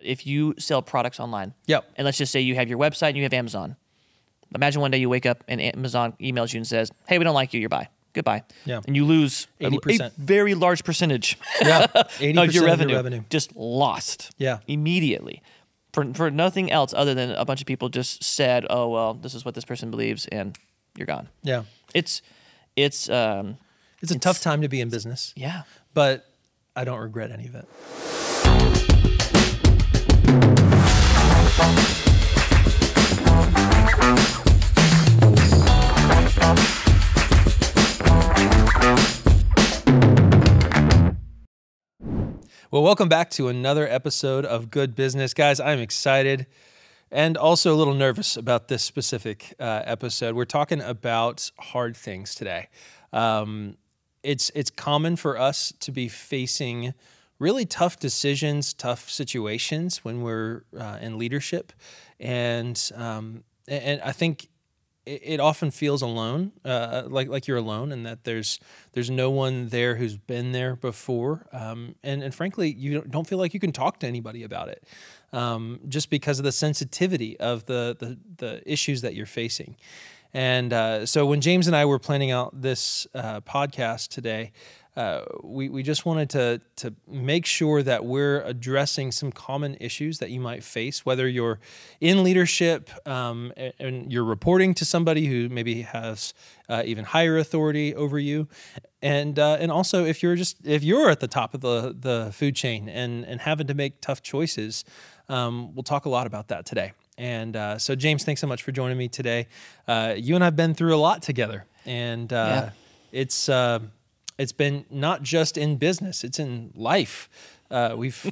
if you sell products online, Yep. and let's just say you have your website and you have Amazon. Imagine one day you wake up and Amazon emails you and says, "Hey, we don't like you. You're bye. Goodbye." Yeah. And you lose 80%. a very large percentage Yeah. 80% of your revenue. Just lost. Yeah. Immediately. For nothing else other than a bunch of people just said, "Oh, well, this is what this person believes," and you're gone. Yeah. It's a tough time to be in business. Yeah. But I don't regret any of it. Well, welcome back to another episode of Good Business. Guys, I'm excited and also a little nervous about this specific episode. We're talking about hard things today. It's common for us to be facing really tough decisions, tough situations when we're in leadership, and I think it often feels alone, like you're alone, and that there's no one there who's been there before, and frankly, you don't feel like you can talk to anybody about it, just because of the sensitivity of the issues that you're facing. And so when James and I were planning out this podcast today, we just wanted to make sure that we're addressing some common issues that you might face, whether you're in leadership and you're reporting to somebody who maybe has even higher authority over you, and also if you're at the top of the food chain and having to make tough choices. We'll talk a lot about that today. And so, James, thanks so much for joining me today. You and I have been through a lot together, and it's been not just in business; it's in life. We've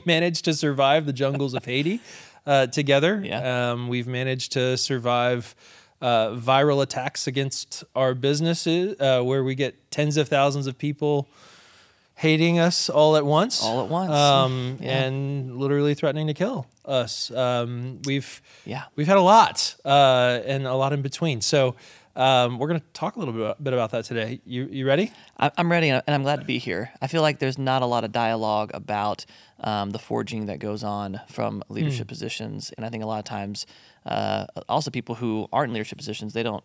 managed to survive the jungles of Haiti together. Yeah. We've managed to survive viral attacks against our businesses, where we get tens of thousands of people hating us all at once. And literally threatening to kill us. We've had a lot, and a lot in between. So we're going to talk a little bit about that today. You ready? I'm ready, and I'm glad to be here. I feel like there's not a lot of dialogue about the forging that goes on from leadership positions, and I think a lot of times, also people who aren't in leadership positions, they don't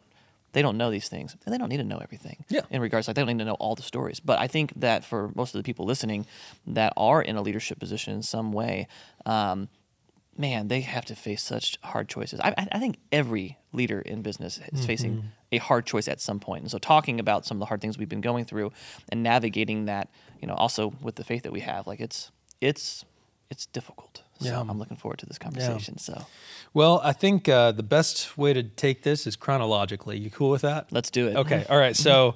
know these things, and they don't need to know everything. Yeah. In regards, like they don't need to know all the stories. But I think that for most of the people listening that are in a leadership position in some way, man, they have to face such hard choices. I think every leader in business is facing a hard choice at some point. And so talking about some of the hard things we've been going through and navigating that, also with the faith that we have, like it's difficult. So I'm looking forward to this conversation. Yeah. So, well, I think the best way to take this is chronologically. You cool with that? Let's do it. Okay. All right. So,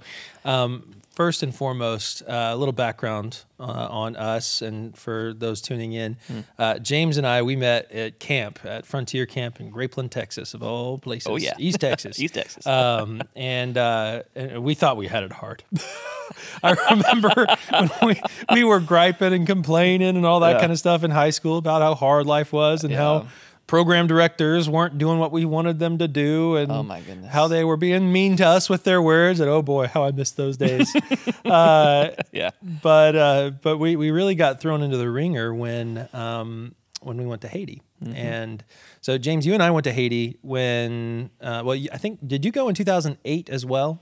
first and foremost, a little background on us, and for those tuning in, James and I, we met at Frontier Camp in Grapeland, Texas, of all places. Oh yeah, East Texas. East Texas. And we thought we had it hard. I remember when we were griping and complaining and all that kind of stuff in high school about how hard life was and how program directors weren't doing what we wanted them to do, and oh my goodness, how they were being mean to us with their words, and oh boy, how I missed those days. But we really got thrown into the ringer when we went to Haiti. And so, James, you and I went to Haiti when I think, did you go in 2008 as well?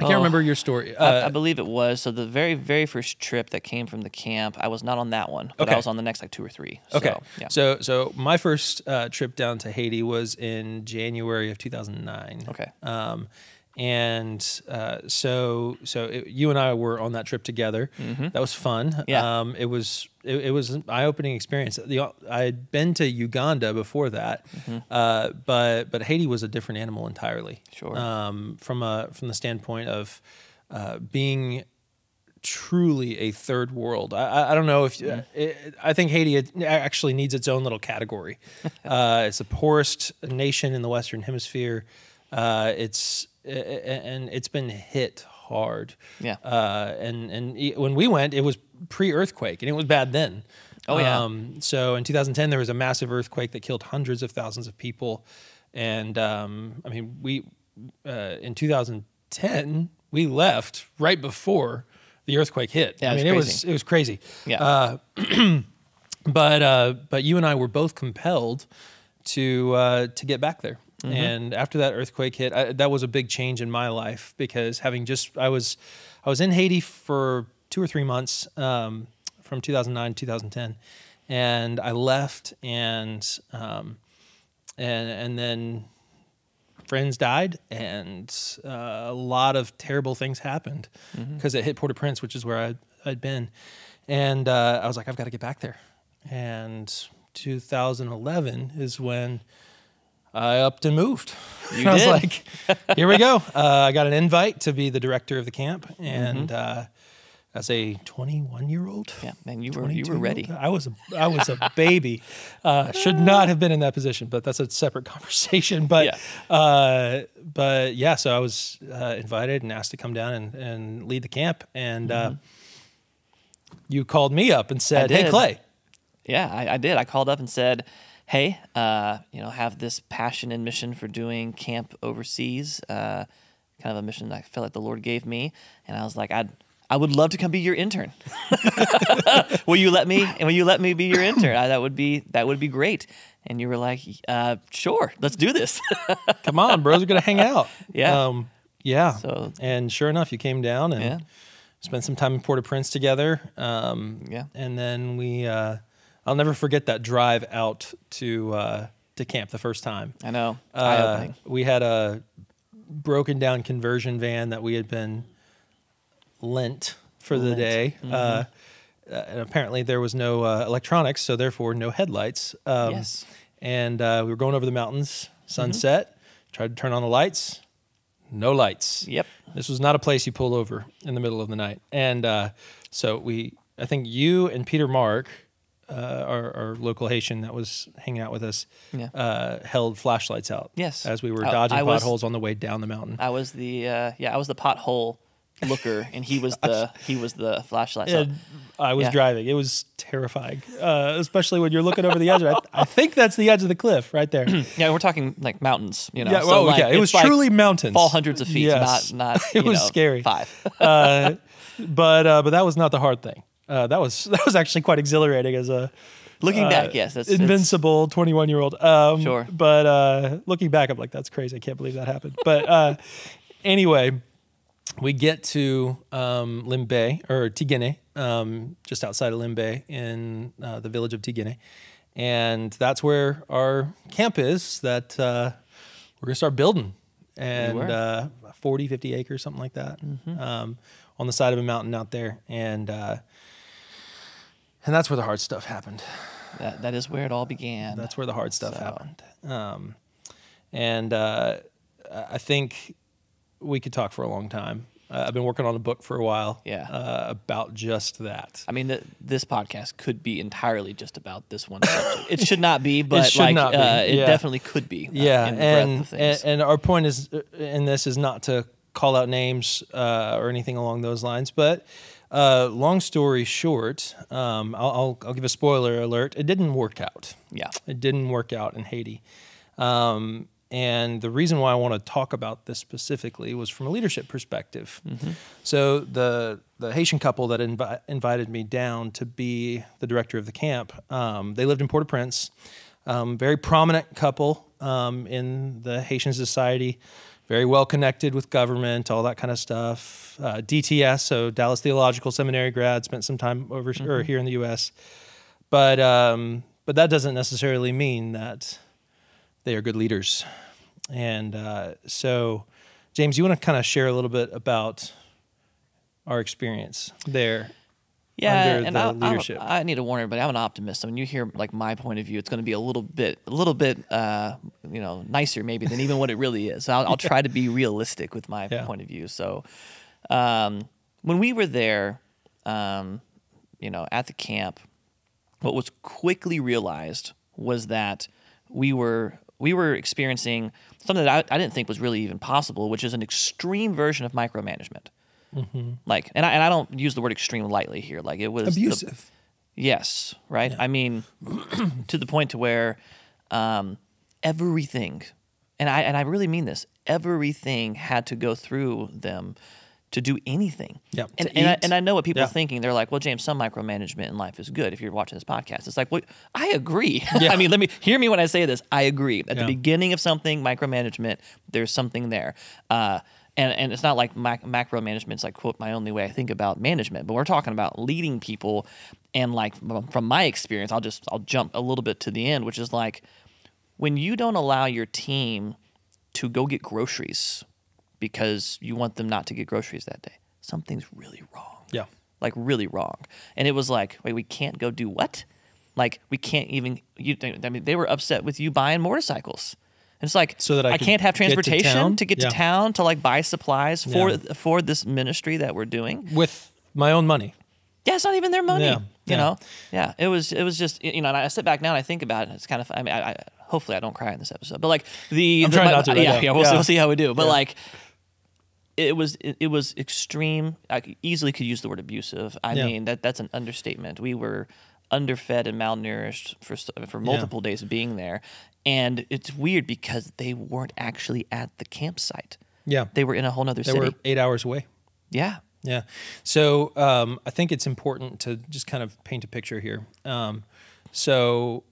I can't remember your story. I believe it was. So the very, very first trip that came from the camp, I was not on that one, but I was on the next 2 or 3. So, okay. Yeah. So my first trip down to Haiti was in January of 2009. Okay. You and I were on that trip together. That was fun. Yeah. It was an eye-opening experience. I had been to Uganda before that, but Haiti was a different animal entirely. Sure. From the standpoint of being truly a third world. I don't know if I think Haiti actually needs its own little category. It's the poorest nation in the Western Hemisphere. It's been hit hard. Yeah. And when we went, it was pre-earthquake, and it was bad then. Oh yeah. So in 2010, there was a massive earthquake that killed hundreds of thousands of people, and we in 2010 we left right before the earthquake hit. Yeah, I mean, it was crazy. Yeah. But you and I were both compelled to get back there. Mm-hmm. And after that earthquake hit, that was a big change in my life, because I was in Haiti for 2 or 3 months from 2009 to 2010, and I left, and then friends died, and a lot of terrible things happened because it hit Port-au-Prince, which is where I'd been, and I was like, I've got to get back there. And 2011 is when I upped and moved. You I was did. like, here we go. I got an invite to be the director of the camp, and as a 21-year-old, Yeah, man, you were ready. I was a baby. Should not have been in that position, but that's a separate conversation. But yeah, so I was invited and asked to come down and lead the camp, and you called me up and said, "Hey, Clay." Yeah, I did. I called up and said, hey, have this passion and mission for doing camp overseas, kind of a mission that I felt like the Lord gave me. And I was like, I would love to come be your intern. Will you let me be your intern? That would be great. And you were like, sure, let's do this. Come on, bros, we're going to hang out. Yeah. Yeah. So, and sure enough, you came down and spent some time in Port-au-Prince together. And then I'll never forget that drive out to camp the first time. I know. Eye-opening. We had a broken down conversion van that we had been lent for the day. And apparently there was no electronics, so therefore no headlights. Yes. And we were going over the mountains, sunset, tried to turn on the lights, no lights. Yep. This was not a place you pull over in the middle of the night. And so I think you and Peter Mark, our local Haitian that was hanging out with us, held flashlights out. Yes. As we were dodging potholes on the way down the mountain. I was the pothole looker, and he was the flashlight. So, I was driving. It was terrifying, especially when you're looking over the edge. I think that's the edge of the cliff right there. Yeah, we're talking like mountains, you know. Yeah, so it was truly mountains. Fall hundreds of feet, yes. not it was scary. 5. But that was not the hard thing. That was actually quite exhilarating as a looking back. Yes, that's invincible 21-year-old. Sure. But looking back, I'm like, that's crazy. I can't believe that happened. But anyway, we get to Limbe or Tigene, just outside of Limbe in the village of Tigene, and that's where our camp is. That we're gonna start building, and 40, 50 acres, something like that, on the side of a mountain out there, and that's where the hard stuff happened. That is where it all began. That's where the hard stuff happened. And I think we could talk for a long time. I've been working on a book for a while about just that. I mean, this podcast could be entirely just about this one subject. It should not be, but it definitely could be. And our point in this is not to call out names or anything along those lines, but long story short, I'll give a spoiler alert. It didn't work out. Yeah, it didn't work out in Haiti. And the reason why I want to talk about this specifically was from a leadership perspective. So the Haitian couple that invited me down to be the director of the camp, they lived in Port-au-Prince, very prominent couple in the Haitian society, very well connected with government, all that kind of stuff. DTS, so Dallas Theological Seminary grad, spent some time over or here in the U.S. But that doesn't necessarily mean that they are good leaders. And so, James, you want to kind of share a little bit about our experience there under the leadership? I need to warn everybody, I'm an optimist. So when you hear like my point of view, it's going to be a little bit nicer maybe than even what it really is. So I'll try to be realistic with my point of view. So when we were there, at the camp, what was quickly realized was that we were experiencing something that I didn't think was really even possible, which is an extreme version of micromanagement. Like, and I don't use the word extreme lightly here. Like, it was abusive. Yes, right. Yeah. I mean, to the point to where everything, and I really mean this, everything had to go through them to do anything. Yeah, And I know what people are thinking. They're like, well, James, some micromanagement in life is good if you're watching this podcast. It's like, well, I agree. Yeah. I mean, hear me when I say this. I agree. At the beginning of something, micromanagement, there's something there. And it's not like macro management's like, quote, my only way I think about management. But we're talking about leading people. And like from my experience, I'll jump a little bit to the end, which is like when you don't allow your team to go get groceries because you want them not to get groceries that day, something's really wrong. Yeah. Like really wrong. And it was like, wait, we can't go do what? Like we can't even, they were upset with you buying motorcycles. And it's like, so that I can't have transportation to get to town to like buy supplies for this ministry that we're doing. With my own money. Yeah, it's not even their money. Yeah. You know? Yeah. It was just, and I sit back now and I think about it. It's kind of, I mean, hopefully I don't cry in this episode, but like I'm trying not to right now. Yeah, we'll see how we do. But like, it was extreme. I easily could use the word abusive. I mean, that's an understatement. We were underfed and malnourished for multiple days of being there. And it's weird because they weren't actually at the campsite. Yeah. They were in a whole nother city. They were 8 hours away. Yeah. Yeah. So I think it's important to just kind of paint a picture here. So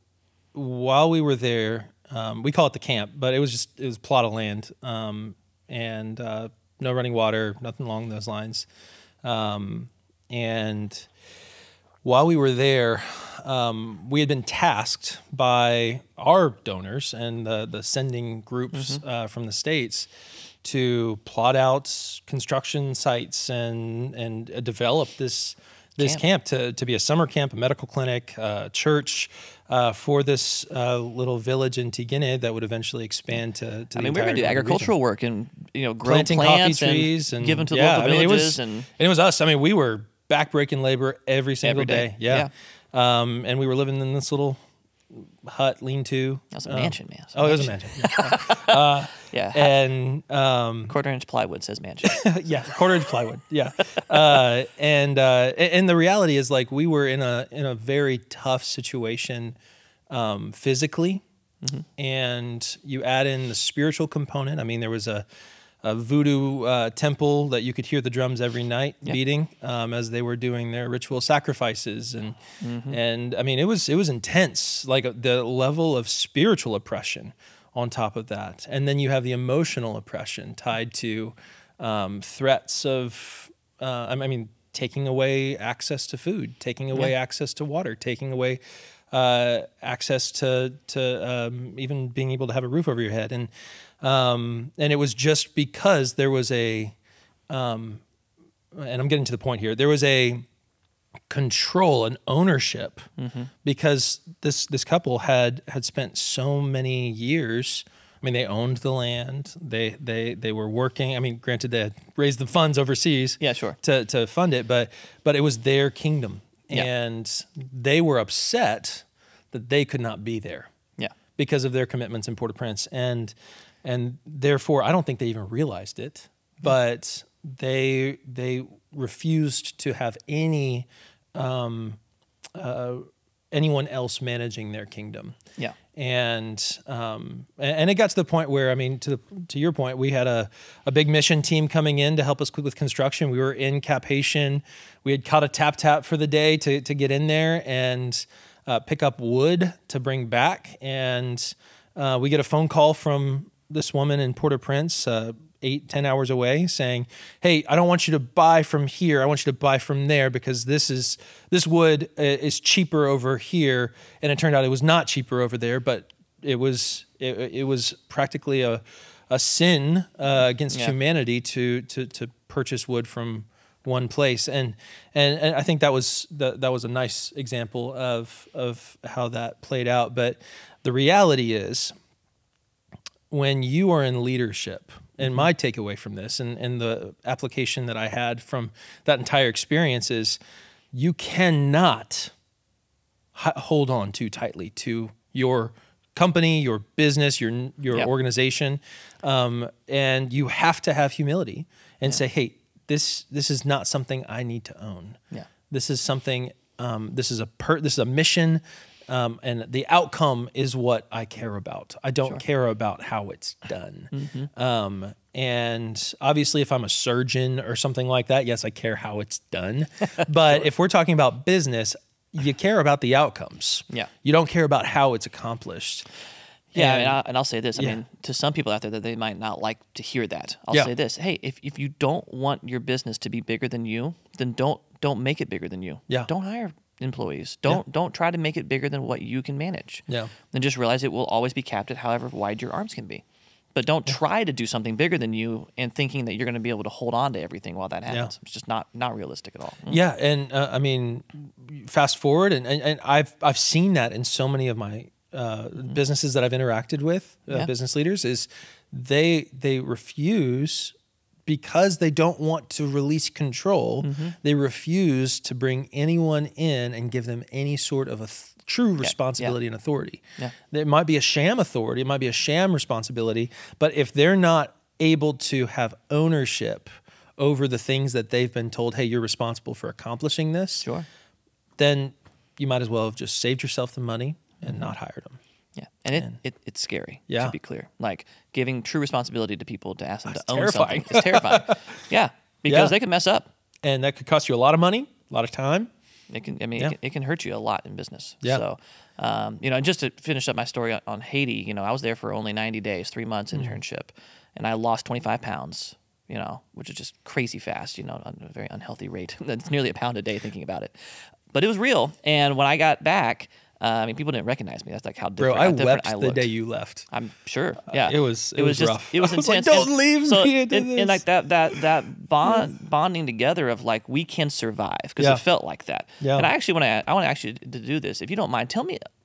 while we were there, we call it the camp, but it was a plot of land, and no running water, nothing along those lines. And while we were there, we had been tasked by our donors and the sending groups from the States to plot out construction sites and develop this camp to be a summer camp, a medical clinic, church for this little village in Tigene that would eweventually expand to the we were going to do agricultural work and grow planting plants coffee trees and give them to the local villages. It was us. I mean, we were backbreaking labor every single day. Yeah. And we were living in this little hut, lean-to. That was a mansion, man. It was a mansion. Yeah. And quarter-inch plywood says mansion. Yeah, quarter-inch plywood. Yeah. And the reality is, like, we were in a very tough situation physically, and you add in the spiritual component. I mean, there was a voodoo temple that you could hear the drums every night beating as they were doing their ritual sacrifices, and I mean it was intense, like the level of spiritual oppression on top of that, and then you have the emotional oppression tied to threats of taking away access to food, taking away access to water, taking away access to even being able to have a roof over your head, and it was just because there was and I'm getting to the point here, there was a control and ownership because this couple had spent so many years. I mean, they owned the land. They were working. I mean, granted, they had raised the funds overseas. Yeah, sure. To fund it, but it was their kingdom, and they were upset that they could not be there. Yeah, because of their commitments in Port-au-Prince, and therefore, I don't think they even realized it, but they refused to have anyone else managing their kingdom. Yeah. And it got to the point where, I mean, to your point, we had a big mission team coming in to help us with construction. We were in Cap Haitian. We had caught a tap for the day to get in there and pick up wood to bring back. And we get a phone call from this woman in Port-au-Prince, 8-10 hours away, saying, "Hey, I don't want you to buy from here. I want you to buy from there because this wood is cheaper over here." And it turned out it was not cheaper over there, but it was practically a sin against humanity to purchase wood from one place. And I think that was a nice example of how that played out. But the reality is, when you are in leadership, and my takeaway from this and the application that I had from that entire experience is, you cannot hold on too tightly to your company, your business, your organization, and you have to have humility and say, "Hey, this is not something I need to own. Yeah, this is something. This is a mission." and the outcome is what I care about. I don't care about how it's done. And obviously, if I'm a surgeon or something like that, yes, I care how it's done. But if we're talking about business, you care about the outcomes. Yeah. You don't care about how it's accomplished. Yeah, and I'll say this. I mean, to some people out there that they might not like to hear that. I'll say this. Hey, if you don't want your business to be bigger than you, then don't make it bigger than you. Yeah. Don't hire employees. Don't try to make it bigger than what you can manage. Yeah. Then just realize it will always be capped at however wide your arms can be. But don't try to do something bigger than you and thinking that you're going to be able to hold on to everything while that happens. Yeah. It's just not realistic at all. Yeah, and I mean, fast forward, and I've seen that in so many of my businesses that I've interacted with, business leaders, is they refuse because they don't want to release control. They refuse to bring anyone in and give them any sort of a true responsibility and authority. Yeah. It might be a sham authority, it might be a sham responsibility, but if they're not able to have ownership over the things that they've been told, hey, you're responsible for accomplishing this, then you might as well have just saved yourself the money and not hired them. Yeah, and it's scary, to be clear. Like, giving true responsibility to people to ask them to own something is terrifying. Yeah, because they can mess up. And that could cost you a lot of money, a lot of time. It can, I mean, it can hurt you a lot in business. Yeah. So, and just to finish up my story on Haiti, I was there for only 90 days, 3 months internship, and I lost 25 pounds, which is just crazy fast, on a very unhealthy rate. That's nearly a pound a day thinking about it. But it was real. And when I got back, people didn't recognize me. That's like how different I wept looked the day you left. I'm sure. Yeah, it was just rough. It was intense. Like, don't leave me into this. And like that bonding together of like, we can survive, because it felt like that. Yeah. And I actually want to ask you to do this, if you don't mind.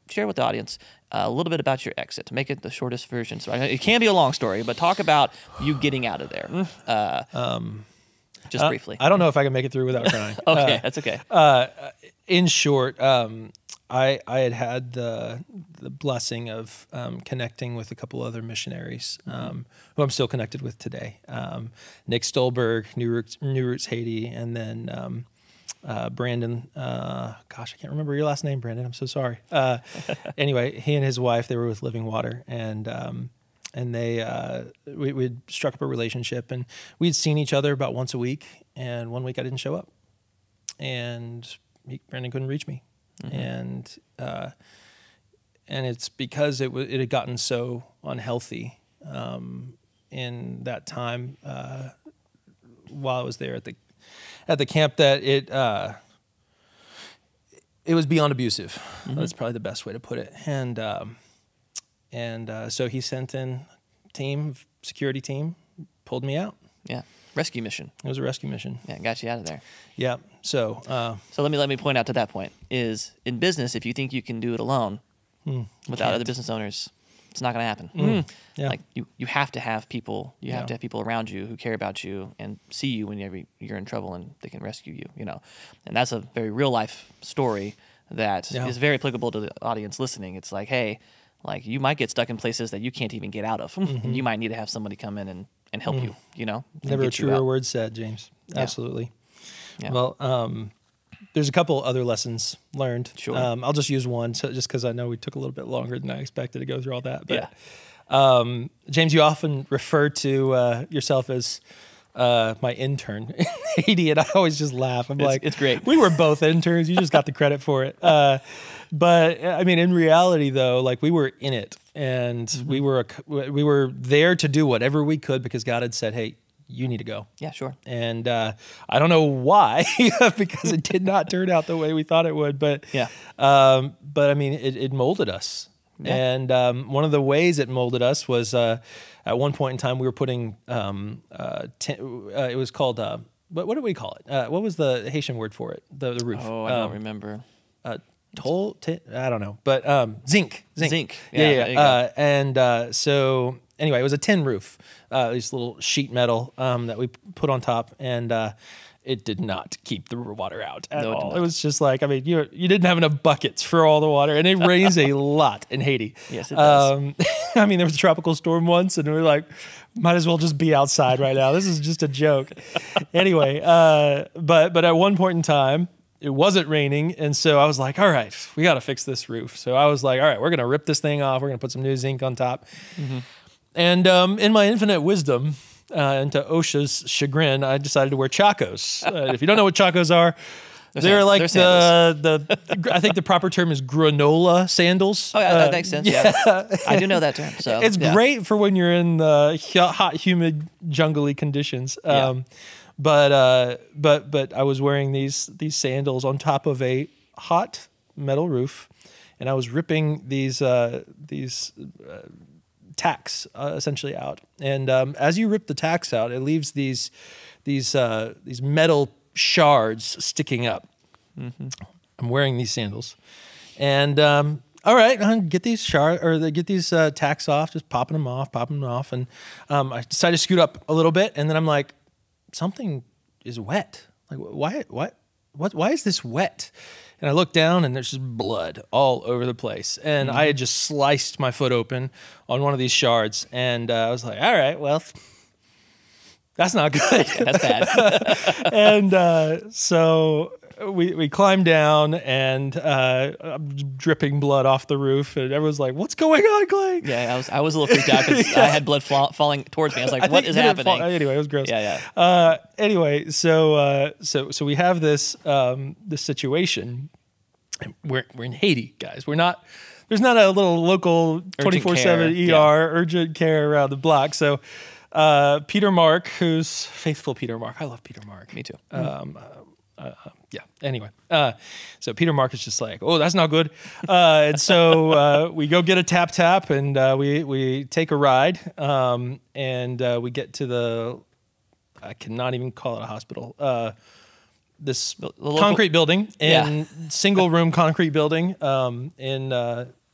Share with the audience a little bit about your exit, to make it the shortest version. So it can be a long story, but talk about you getting out of there. Just briefly. I don't know if I can make it through without crying. Okay, that's okay. In short, I had the blessing of connecting with a couple other missionaries who I'm still connected with today. Nick Stolberg, New Roots Haiti, and then Brandon. Gosh, I can't remember your last name, Brandon. I'm so sorry. Anyway, he and his wife, they were with Living Water, and they we'd struck up a relationship, and we'd seen each other about once a week. And one week I didn't show up, and Brandon couldn't reach me. And it's because it had gotten so unhealthy in that time while I was there at the camp, that it was beyond abusive. That's probably the best way to put it. And so he sent in security team, pulled me out. Yeah. Rescue mission. It was a rescue mission. Yeah, got you out of there. Yeah. So let me point out to that point is, in business, if you think you can do it alone without other business owners, it's not going to happen. Yeah. Like you have to have people. You have to have people around you who care about you and see you whenever you're in trouble, and they can rescue you. And that's a very real life story that is very applicable to the audience listening. It's like, hey, like, you might get stuck in places that you can't even get out of, and you might need to have somebody come in and help you, Never a truer word said, James. Yeah. Absolutely. Yeah. Well, there's a couple other lessons learned. Sure. I'll just use one, just because I know we took a little bit longer than I expected to go through all that. But James, you often refer to yourself as my intern in Haiti, and I always just laugh. It's great. We were both interns. You just got the credit for it. But I mean, in reality, though, like, we were in it, and we were there to do whatever we could, because God had said, "Hey, you need to go." Yeah, sure. And I don't know why, because it did not turn out the way we thought it would. But but I mean, it molded us. Yeah. And one of the ways it molded us was at one point in time we were putting it was called what do we call it? What was the Haitian word for it? The roof. Oh, I don't remember. I don't know, but zinc. Yeah. So anyway, it was a tin roof, this little sheet metal that we put on top, and it did not keep the water out at all. It was just like, I mean, you didn't have enough buckets for all the water, and it rains a lot in Haiti. Yes, it does. I mean, there was a tropical storm once, and we were like, might as well just be outside right now. This is just a joke. Anyway, but at one point in time, it wasn't raining. And so I was like, all right, we got to fix this roof. So I was like, all right, we're going to rip this thing off. We're going to put some new zinc on top. And in my infinite wisdom, and to OSHA's chagrin, I decided to wear Chacos. If you don't know what Chacos are, they're like I think the proper term is granola sandals. Oh, yeah, that makes sense. Yeah. I do know that term. So it's great for when you're in the hot, humid, jungly conditions. But I was wearing these sandals on top of a hot metal roof, and I was ripping these tacks essentially out. And as you rip the tacks out, it leaves these metal shards sticking up. I'm wearing these sandals, and all right, get these tacks off, just popping them off, and I decided to scoot up a little bit, and then I'm like, something is wet. Like, why is this wet? And I look down, and there's just blood all over the place. And I had just sliced my foot open on one of these shards. And I was like, all right, well, that's not good. That's bad. And so we climbed down, and I'm dripping blood off the roof. And everyone's like, what's going on, Clay? Yeah, I was a little freaked out because I had blood falling towards me. I was like, what is happening? Anyway, it was gross. Yeah. Anyway, so we have this situation. We're in Haiti, guys. We're not. There's not a little local 24/7 ER urgent care around the block. So Peter Mark, who's faithful Peter Mark. I love Peter Mark. Me too. Yeah. Anyway, so Peter Mark is just like, oh, that's not good. And so we go get a tap, and we take a ride, and we get to I cannot even call it a hospital. This concrete building, single room concrete building in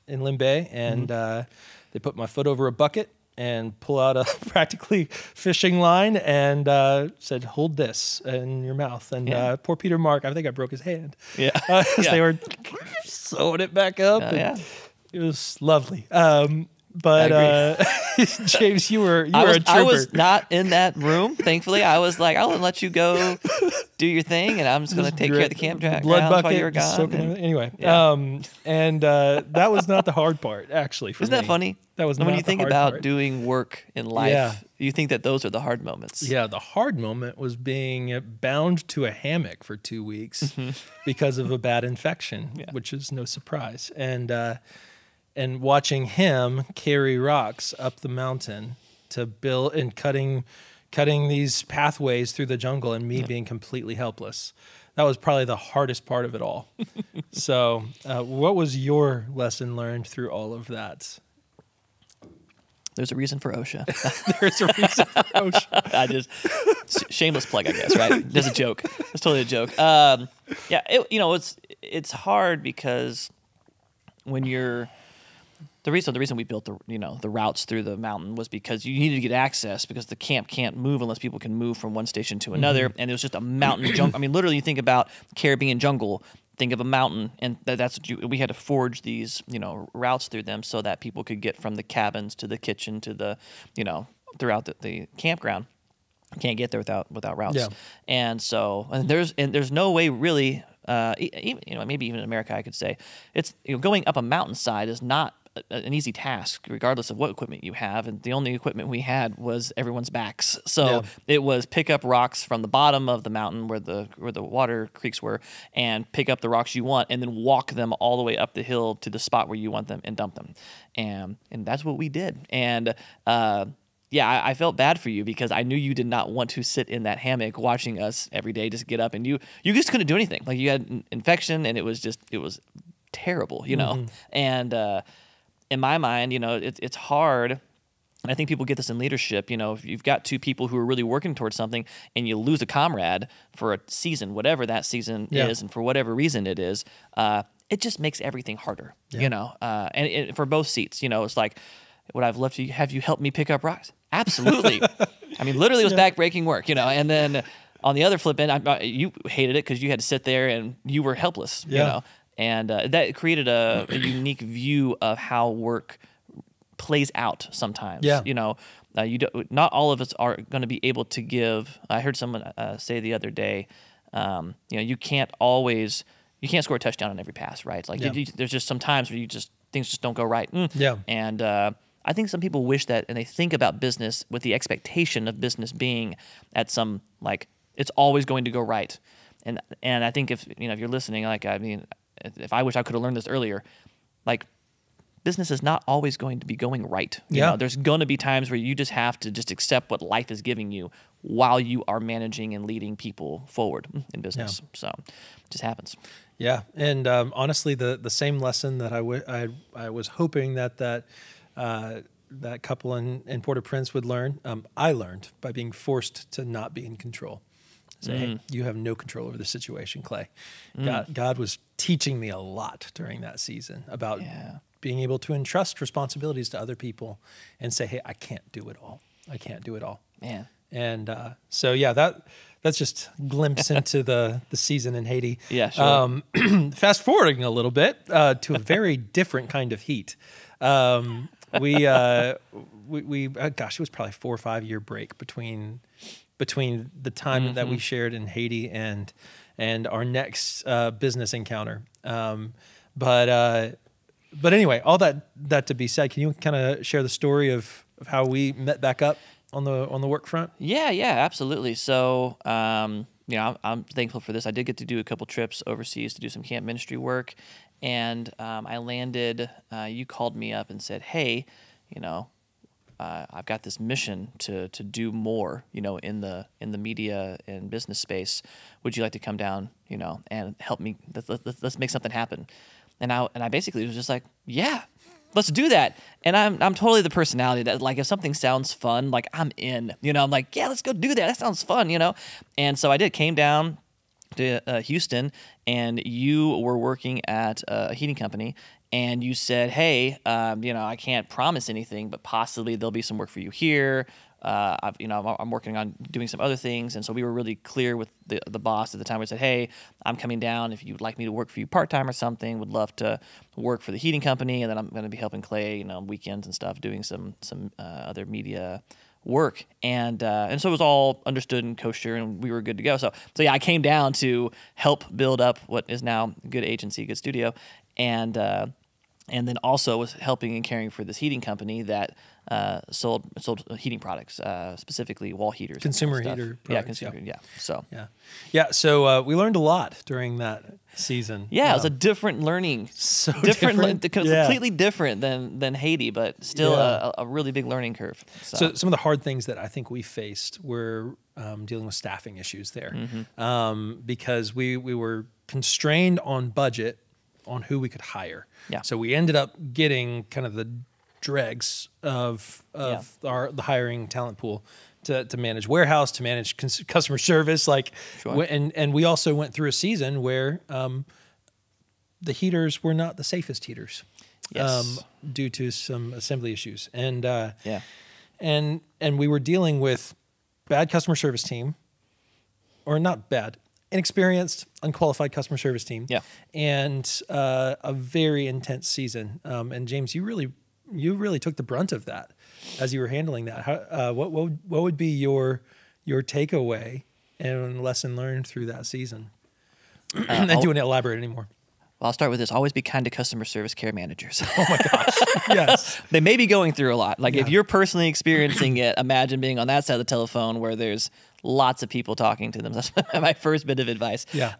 Limbé, and they put my foot over a bucket and pull out a practically fishing line and said, hold this in your mouth. And poor Peter Mark, I think I broke his hand. Yeah. They were sewing it back up. It was lovely. But James, you were a trooper. I was not in that room, thankfully. I was like, I'll let you go do your thing, and I'm just going to take care of the campground blood bucket while you were gone. Anyway, and that was not the hard part, actually, for me. Isn't that funny? That was when not you think the hard about part. Doing work in life, you think that those are the hard moments. Yeah, the hard moment was being bound to a hammock for 2 weeks because of a bad infection, which is no surprise. And watching him carry rocks up the mountain to build and cutting these pathways through the jungle, and me being completely helpless. That was probably the hardest part of it all. So what was your lesson learned through all of that? There's a reason for OSHA. There's a reason for OSHA. I just shameless plug, I guess, right? Just a joke. It's totally a joke. It's hard because when you're the reason we built the routes through the mountain was because you needed to get access because the camp can't move unless people can move from one station to another, and it was just a mountain jungle. I mean, literally, you think about Caribbean jungle. Think of a mountain, and that's what we had to forge these, routes through them so that people could get from the cabins to the kitchen to the, throughout the campground. You can't get there without routes. Yeah. And so, there's no way really, maybe even in America, I could say it's going up a mountainside is not an easy task, regardless of what equipment you have. And the only equipment we had was everyone's backs. So it was pick up rocks from the bottom of the mountain where the water creeks were, and pick up the rocks you want, and then walk them all the way up the hill to the spot where you want them and dump them. And that's what we did. And I felt bad for you because I knew you did not want to sit in that hammock watching us every day just get up, and you just couldn't do anything. Like, you had an infection, and it was terrible, And in my mind, it's hard, and I think people get this in leadership. If you've got two people who are really working towards something, and you lose a comrade for a season, whatever that season is, and for whatever reason it is, it just makes everything harder, and for both seats, it's like, would I've loved to have you help me pick up rocks? Absolutely. I mean, literally, it was backbreaking work, and then on the other flip end, you hated it because you had to sit there and you were helpless, And that created a unique view of how work plays out sometimes. Yeah. Not all of us are going to be able to give. I heard someone say the other day, you can't score a touchdown on every pass, right? Like there's just some times where things just don't go right. Yeah. And I think some people wish that, and they think about business with the expectation of business being at some, like, it's always going to go right. And I think if you're listening, like, I mean, if I wish I could have learned this earlier, like, business is not always going to be going right. You know, there's going to be times where you just have to just accept what life is giving you while you are managing and leading people forward in business. So it just happens. Yeah. And honestly, the same lesson that I was hoping that couple in Port-au-Prince would learn, I learned by being forced to not be in control. Say, hey, you have no control over the situation, Clay. God was teaching me a lot during that season about being able to entrust responsibilities to other people and say, hey, I can't do it all. I can't do it all. Yeah. And so, that's just a glimpse into the season in Haiti. Yeah, sure. Fast forwarding a little bit to a very different kind of heat. We gosh, it was probably 4 or 5 year break between the time that we shared in Haiti and our next business encounter. But anyway, all that to be said, can you kind of share the story of how we met back up on the work front? Yeah, absolutely. So, I'm thankful for this. I did get to do a couple trips overseas to do some camp ministry work, and I landed. You called me up and said, "Hey, I've got this mission to do more, in the media and business space. Would you like to come down, and help me? Let's make something happen." And I basically was just like, "Yeah, let's do that." And I'm totally the personality that, like, if something sounds fun, like, I'm in. I'm like, "Yeah, let's go do that. That sounds fun," And so I did. Came down to Houston, and you were working at a heating company. And you said, "Hey, I can't promise anything, but possibly there'll be some work for you here. I'm working on doing some other things." And so we were really clear with the boss at the time. We said, "Hey, I'm coming down. If you'd like me to work for you part-time or something, would love to work for the heating company. And then I'm going to be helping Clay, weekends and stuff, doing some other media work." And so it was all understood and kosher, and we were good to go. So yeah, I came down to help build up what is now a good agency, good studio. And then also was helping and caring for this heating company that sold heating products, specifically wall heaters, consumer heater products. Yeah, consumer. Yeah. So we learned a lot during that season. Yeah, it was a different learning, completely different than Haiti, but still a really big learning curve. So some of the hard things that I think we faced were dealing with staffing issues there, because we were constrained on budget on who we could hire. Yeah. So we ended up getting kind of the dregs of the hiring talent pool to manage warehouse, to manage customer service. And we also went through a season where the heaters were not the safest heaters, due to some assembly issues. And we were dealing with bad customer service team, or not bad, inexperienced, unqualified customer service team, and a very intense season. And James, you really took the brunt of that as you were handling that. How, what would be your takeaway and lesson learned through that season? And do you want to elaborate anymore? Well, I'll start with this. Always be kind to customer service care managers. Oh my gosh. Yes. They may be going through a lot. Like, if you're personally experiencing it, imagine being on that side of the telephone where there's lots of people talking to them. That's my first bit of advice. Yeah.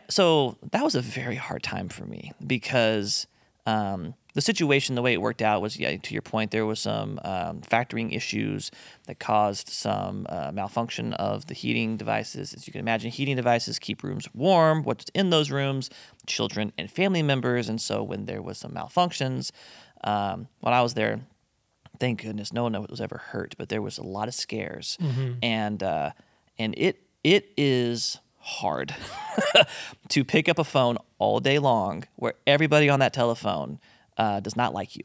So that was a very hard time for me, because the situation, the way it worked out was, to your point, there was some factoring issues that caused some malfunction of the heating devices. As you can imagine, heating devices keep rooms warm. What's in those rooms? Children and family members. And so when there was some malfunctions, when I was there, thank goodness no one was ever hurt, but there was a lot of scares. And it is hard to pick up a phone all day long where everybody on that telephone does not like you,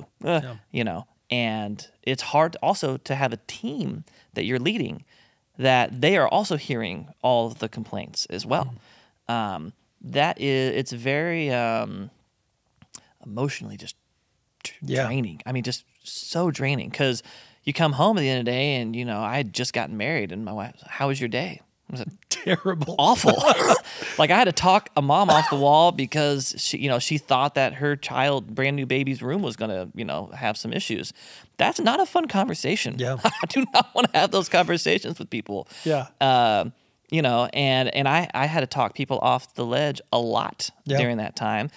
and it's hard also to have a team that you're leading that they are also hearing all of the complaints as well. It's very emotionally just draining. I mean, just so draining, because you come home at the end of the day and, I had just gotten married, and my wife, "How was your day?" terrible. Awful. Like I had to talk a mom off the wall because she thought that her brand new baby's room was going to, have some issues. That's not a fun conversation. Yeah. I do not want to have those conversations with people. Yeah. And I had to talk people off the ledge a lot during that time.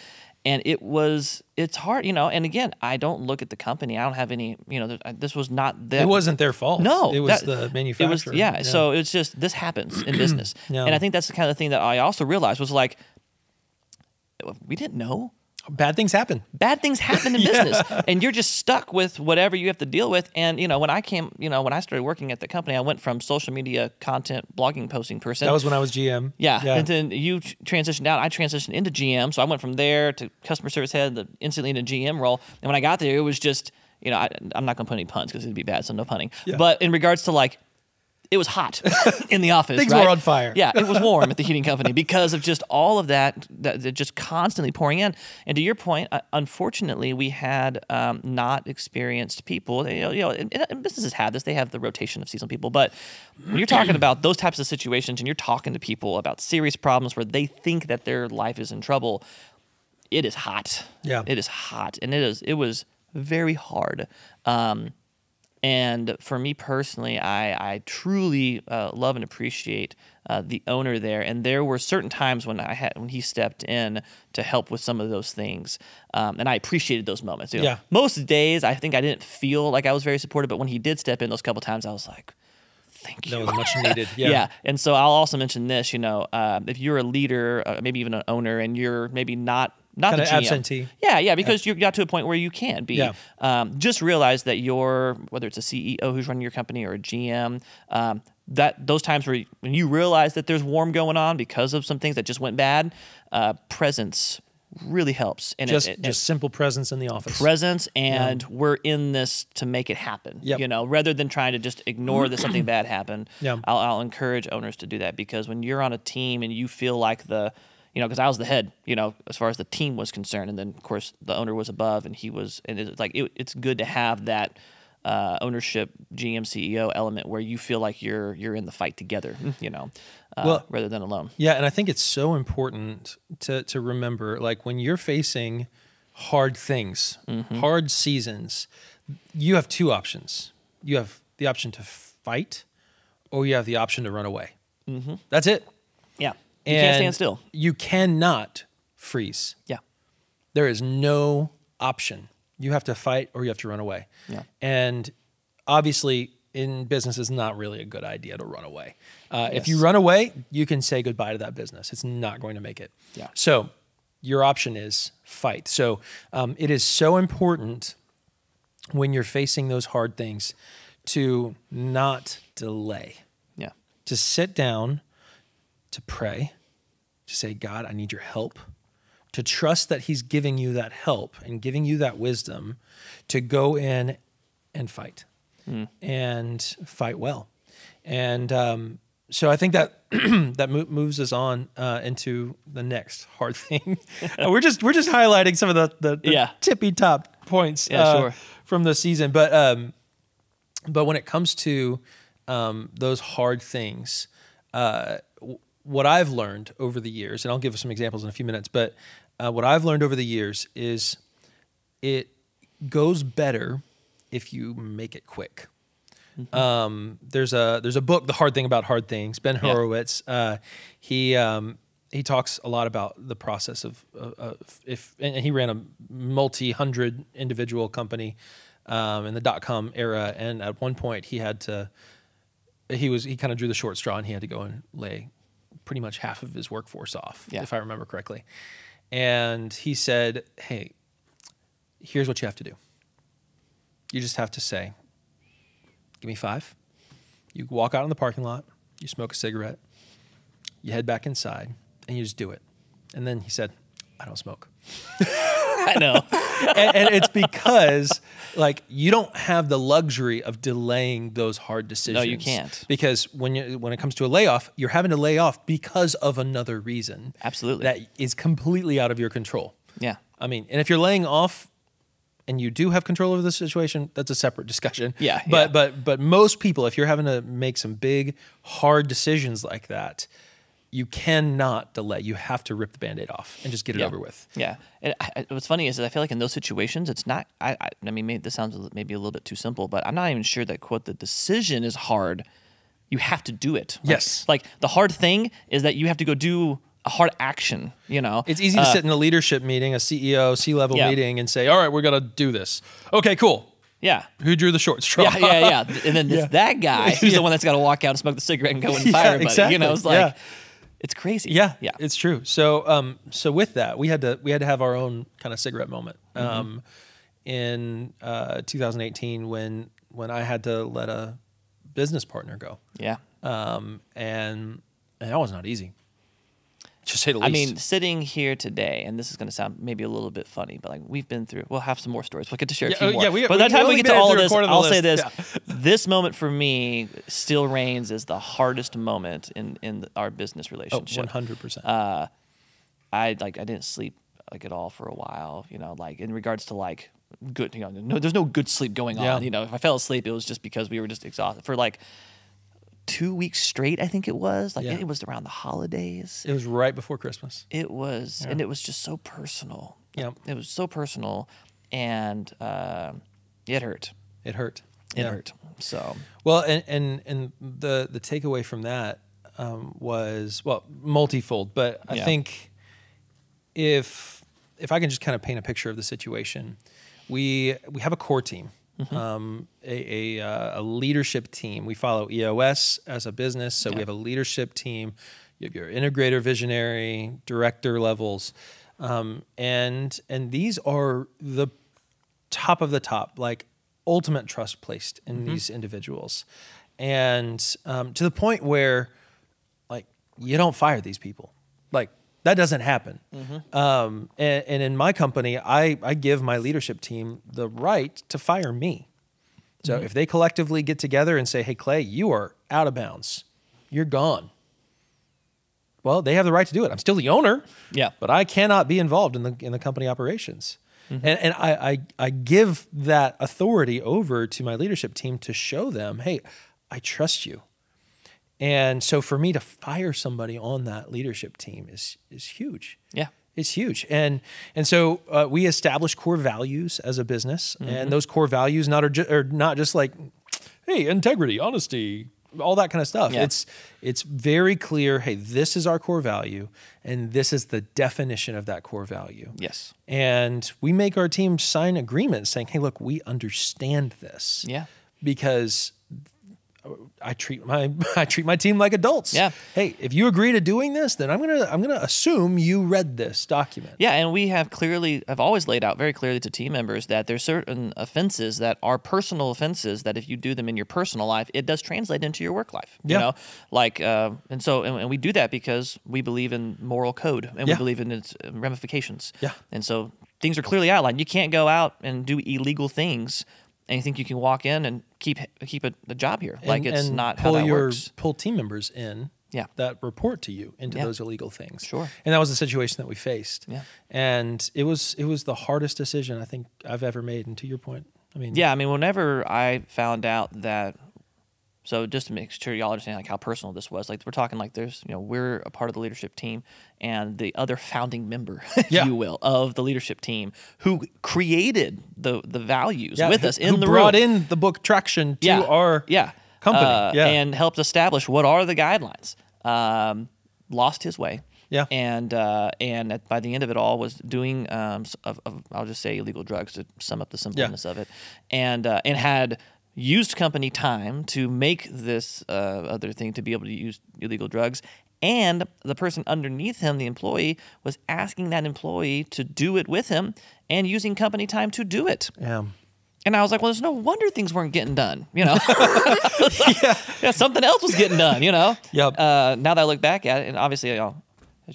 And it's hard, and again, I don't look at the company. I don't have any, this was not that. It wasn't their fault. No. It was the manufacturer. So it's just, this happens in business. Yeah. And I think that's the kind of thing that I also realized was like, we didn't know. Bad things happen. Bad things happen in business, and you're just stuck with whatever you have to deal with. And when I started working at the company, I went from social media content blogging posting person. That was when I was GM. Yeah. And then you transitioned out. I transitioned into GM, so I went from there to customer service head, instantly into GM role. And when I got there, it was just I'm not gonna put any puns because it'd be bad, so no punning. Yeah. But in regards to like, it was hot in the office. Things were on fire. Yeah, it was warm at the heating company because of just all of that just constantly pouring in. And to your point, unfortunately, we had not experienced people. And businesses have this; they have the rotation of seasonal people. But when you're talking about those types of situations, and you're talking to people about serious problems where they think that their life is in trouble, it is hot. Yeah, it is hot, and it was very hard. And for me personally, I truly love and appreciate the owner there. And there were certain times when he stepped in to help with some of those things, and I appreciated those moments. Most days, I think I didn't feel like I was very supportive, but when he did step in those couple times, I was like, thank you. That was much needed. Yeah. And so I'll also mention this. If you're a leader, maybe even an owner, and you're maybe not the kind of GM. absentee. Yeah, because you got to a point where you can be. Yeah. Just realize that whether it's a CEO who's running your company or a GM, that those times when you realize that there's warm going on because of some things that just went bad, presence really helps. And just simple presence in the office. Presence, and we're in this to make it happen. Yep. Rather than trying to just ignore that something bad happened. Yeah. I'll encourage owners to do that, because when you're on a team and you feel like because I was the head, as far as the team was concerned, and then of course the owner was above, and it's good to have that ownership, GM, CEO element where you feel like you're in the fight together, rather than alone. Yeah, and I think it's so important to remember, like when you're facing hard things, hard seasons, you have two options. You have the option to fight, or you have the option to run away. Mm-hmm. That's it. Yeah. You can't stand still. You cannot freeze. Yeah. There is no option. You have to fight or you have to run away. Yeah. And obviously, in business, it's not really a good idea to run away. If you run away, you can say goodbye to that business. It's not going to make it. Yeah. So your option is fight. So it is so important when you're facing those hard things to not delay. Yeah. To sit down, to pray, to say, God, I need your help, to trust that he's giving you that help and giving you that wisdom to go in and fight and fight well. And so I think that that moves us on into the next hard thing. We're just highlighting some of the tippy top points from the season. But when it comes to those hard things, what I've learned over the years, and I'll give some examples in a few minutes, but what I've learned over the years is it goes better if you make it quick. Mm-hmm. There's a book, The Hard Thing About Hard Things. Ben Horowitz, he talks a lot about the process and he ran a multi-hundred individual company in the .com era, and at one point he kind of drew the short straw, and he had to go and lay pretty much half of his workforce off, if I remember correctly. And he said, hey, here's what you have to do. You just have to say, give me 5. You walk out in the parking lot, you smoke a cigarette, you head back inside, and you just do it. And then he said, I don't smoke. I know. and it's because you don't have the luxury of delaying those hard decisions. No, you can't. Because when it comes to a layoff, you're having to lay off because of another reason. Absolutely. That is completely out of your control. Yeah. I mean, and if you're laying off and you do have control over the situation, that's a separate discussion. Yeah, But most people, if you're having to make some big, hard decisions like that, you cannot delay. You have to rip the Band-Aid off and just get it over with. Yeah. And what's funny is that I feel like in those situations, it's not, I mean, maybe this sounds maybe a little bit too simple, but I'm not even sure that, quote, the decision is hard. You have to do it. Yes. Like the hard thing is that you have to go do a hard action, you know? It's easy to sit in a leadership meeting, a CEO, C-level meeting, and say, all right, we're going to do this. Okay, cool. Yeah. Who drew the short straw? Yeah. And then it's that guy who's the one that's got to walk out and smoke the cigarette and go and fire everybody. Exactly. You know, it's like, it's crazy. Yeah, it's true. So, so with that, we had to have our own kind of cigarette moment in 2018 when I had to let a business partner go. Yeah. And that was not easy, to say the least. I mean, sitting here today, and this is going to sound maybe a little bit funny, but like we've been through, we'll have some more stories. We'll get to share a few more. Yeah, by the time we get to all of this, I'll say this. Yeah. This moment for me still reigns as the hardest moment in our business relationship. 100%. I didn't sleep like at all for a while, you know, like in regards to like good, you know, no, there's no good sleep going on. You know, if I fell asleep, it was just because we were just exhausted for like 2 weeks straight, I think it was. Like it was around the holidays. It was right before Christmas. It was, and it was just so personal. Yeah. It was so personal, and it hurt. It hurt. It hurt. So well, and the takeaway from that was, well, multifold. But I think if I can just kind of paint a picture of the situation, we have a core team. A leadership team. We follow EOS as a business, so we have a leadership team. You have your integrator, visionary, director levels, and these are the top of the top, like ultimate trust placed in these individuals, and to the point where, like, you don't fire these people, like. That doesn't happen. And in my company, I give my leadership team the right to fire me. So if they collectively get together and say, hey, Clay, you are out of bounds. You're gone. Well, they have the right to do it. I'm still the owner, but I cannot be involved in the company operations. And I give that authority over to my leadership team to show them, hey, I trust you. And so for me to fire somebody on that leadership team is huge. Yeah. It's huge. And so we establish core values as a business, and those core values are not just like, hey, integrity, honesty, all that kind of stuff. Yeah. It's very clear, hey, this is our core value, and this is the definition of that core value. Yes. And we make our team sign agreements saying, hey, look, we understand this. Yeah. Because I treat my team like adults. Yeah. Hey, if you agree to doing this, then I'm gonna assume you read this document. Yeah, and we have I've always laid out very clearly to team members that there's certain offenses that are personal offenses that if you do them in your personal life, it does translate into your work life. You know, like and we do that because we believe in moral code and we believe in its ramifications. Yeah. And so things are clearly outlined. You can't go out and do illegal things and you think you can walk in and keep a job here. Like it's not how that works. Pull team members in that report to you into those illegal things. Sure. And that was the situation that we faced. Yeah. And it was the hardest decision I think I've ever made. And to your point, I mean, whenever I found out that, so just to make sure y'all understand like how personal this was, like we're talking like there's, we're a part of the leadership team and the other founding member, if you will, of the leadership team who created the values with us in the room. Who brought in the book Traction to our company. And helped establish what are the guidelines. Lost his way. Yeah. And by the end of it all was doing, I'll just say illegal drugs to sum up the simpleness of it. And had used company time to make this other thing to be able to use illegal drugs. And the person underneath him, the employee, was asking that employee to do it with him and using company time to do it. Yeah. And I was like, well, there's no wonder things weren't getting done, something else was getting done, Yep. Now that I look back at it, and obviously, as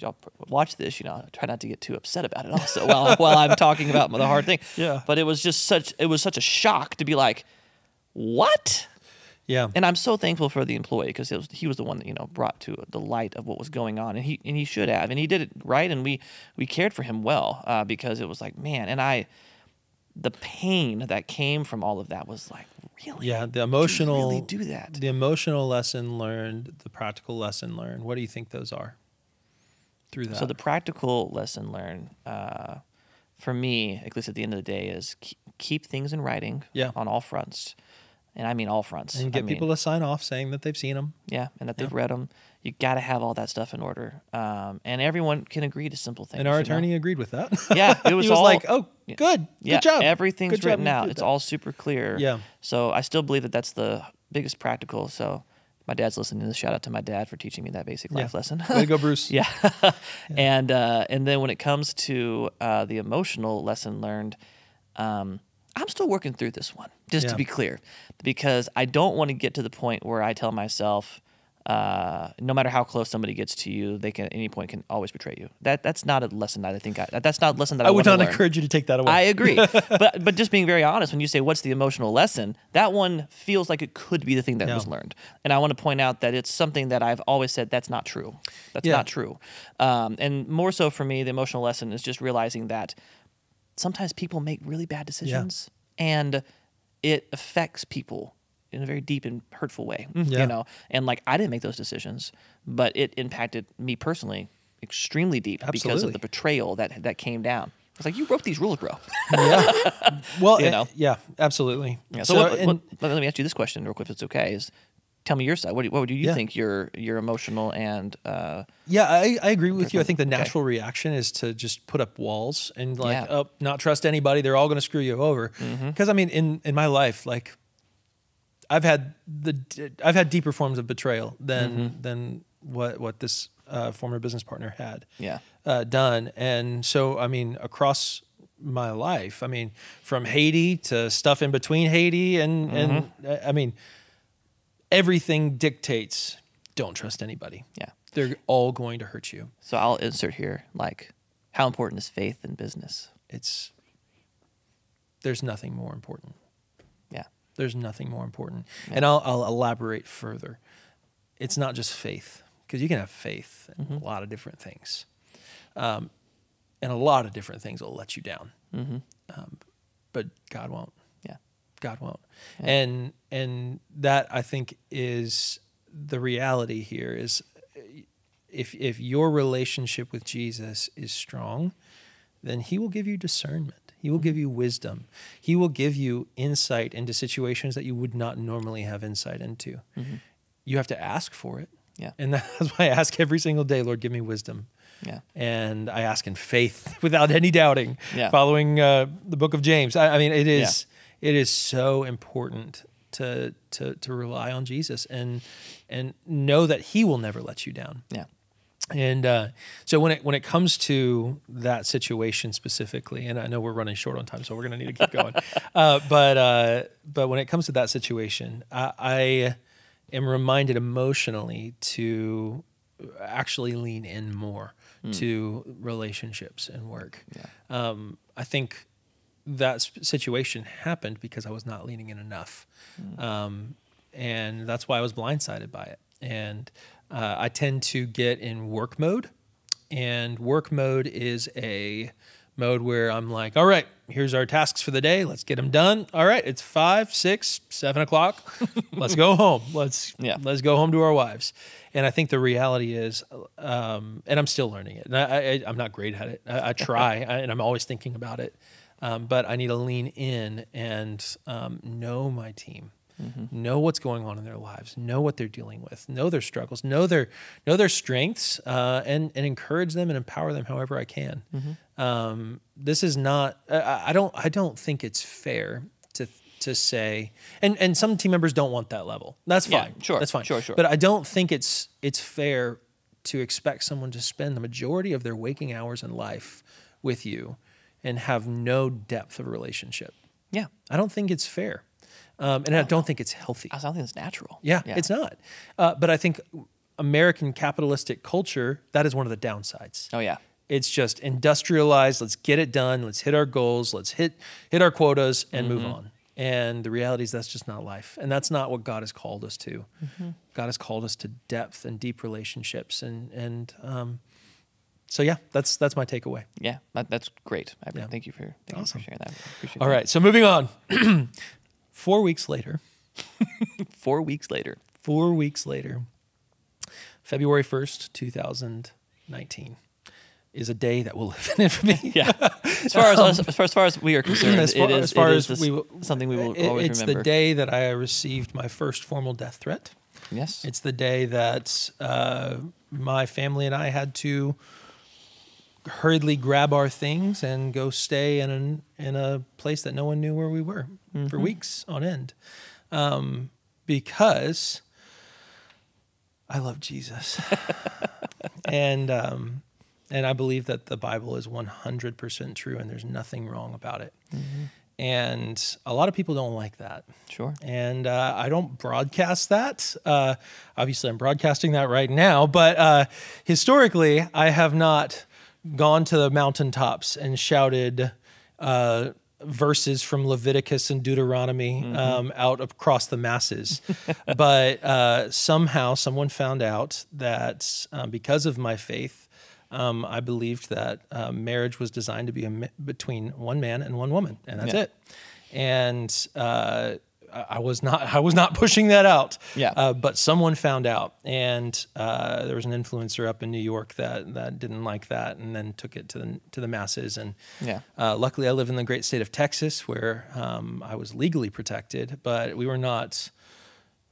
y'all watch this, try not to get too upset about it also while I'm talking about the hard thing. Yeah. But it was just such a shock to be like, what? Yeah. And I'm so thankful for the employee because he was the one that brought to the light of what was going on, and he should have, and he did it right, and we cared for him well because it was like, man, and the pain that came from all of that was like, really? Yeah, the Did you emotional, really do that? the emotional lesson learned, the practical lesson learned. What do you think those are through that? So the practical lesson learned, for me, at least at the end of the day, is keep things in writing on all fronts. And I mean all fronts. And get people to sign off saying that they've seen them. Yeah, and that they've read them. You got to have all that stuff in order. And everyone can agree to simple things. And our attorney agreed with that. Yeah, it was he was all like, oh, good. Yeah, good job. Everything's Good job written you out. did It's that. all super clear. Yeah. So I still believe that that's the biggest practical. So my dad's listening to this. Shout out to my dad for teaching me that basic life lesson. Way to go, Bruce. Yeah. And then when it comes to the emotional lesson learned, I'm still working through this one, just to be clear, because I don't want to get to the point where I tell myself, no matter how close somebody gets to you, they can at any point can always betray you. That's not a lesson that I think that's not a lesson that I would want to not learn. encourage you to take that away. I agree, but just being very honest, when you say what's the emotional lesson, that one feels like it could be the thing that was learned, and I want to point out that it's something that I've always said that's not true. That's not true, and more so for me, the emotional lesson is just realizing that sometimes people make really bad decisions, and it affects people in a very deep and hurtful way, you know? And like, I didn't make those decisions, but it impacted me personally extremely deep because of the betrayal that came down. I was like, you broke these rules, bro. Well, you know? yeah, absolutely. Yeah. So let me ask you this question real quick, if it's okay, is tell me your side. What would you think your emotional and Yeah, I agree with you. I think the natural reaction is to just put up walls and like, not trust anybody. They're all going to screw you over. Because I mean, in my life, like I've had deeper forms of betrayal than what this former business partner had done. And so, I mean, across my life, I mean, from Haiti to stuff in between Haiti and I mean, everything dictates don't trust anybody. Yeah. They're all going to hurt you. So I'll insert here, like, how important is faith in business? There's nothing more important. Yeah. There's nothing more important. Yeah. And I'll elaborate further. It's not just faith, because you can have faith in a lot of different things. And a lot of different things will let you down. But God won't. Yeah. God won't. Yeah. And that, I think, is the reality here is if your relationship with Jesus is strong, then he will give you discernment. He will give you wisdom. He will give you insight into situations that you would not normally have insight into. You have to ask for it. Yeah. And that's why I ask every single day, Lord, give me wisdom. Yeah. And I ask in faith without any doubting, following the book of James. I mean, it is so important to rely on Jesus and know that he will never let you down. Yeah. And so when it comes to that situation specifically, and I know we're running short on time, so we're going to need to keep going. But when it comes to that situation, I am reminded emotionally to actually lean in more to relationships and work. Yeah. I think that situation happened because I was not leaning in enough. And that's why I was blindsided by it. And I tend to get in work mode, and work mode is a mode where I'm like, all right, here's our tasks for the day. Let's get them done. All right, it's 5, 6, 7 o'clock. Let's go home. Let's go home to our wives. And I think the reality is, and I'm still learning it, and I'm not great at it. I try, and I'm always thinking about it. But I need to lean in and know my team. Know what's going on in their lives, know what they're dealing with, know their struggles, know their strengths, and encourage them and empower them however I can. This is not. I don't think it's fair to say, and some team members don't want that level. That's fine. Sure. That's fine. Sure. But I don't think it's fair to expect someone to spend the majority of their waking hours in life with you and have no depth of relationship. Yeah, I don't think it's fair. And I don't think it's healthy. I don't think it's natural. Yeah, it's not. But I think American capitalistic culture, that is one of the downsides. Oh, yeah. It's just industrialized. Let's get it done. Let's hit our goals. Let's hit our quotas and move on. And the reality is that's just not life. And that's not what God has called us to. God has called us to depth and deep relationships. And So yeah, that's my takeaway. Yeah, that's great. Thank you for sharing that. I appreciate All that. right, so moving on. 4 weeks later. 4 weeks later. 4 weeks later, February 1st, 2019 is a day that will live in infamy. Yeah. As far as we are concerned, something we will always it's remember. the day that I received my first formal death threat. Yes. It's the day that my family and I had to hurriedly grab our things and go stay in a place that no one knew where we were for weeks on end, because I love Jesus, and I believe that the Bible is 100% true, and there's nothing wrong about it. Mm-hmm. And a lot of people don't like that. Sure. And I don't broadcast that. Obviously, I'm broadcasting that right now, but historically, I have not gone to the mountaintops and shouted verses from Leviticus and Deuteronomy out across the masses. But somehow someone found out that because of my faith, I believed that marriage was designed to be between one man and one woman, and that's it. And I was not pushing that out. Yeah. But someone found out, and there was an influencer up in New York that didn't like that, and then took it to the masses. And luckily, I live in the great state of Texas, where I was legally protected, but we were not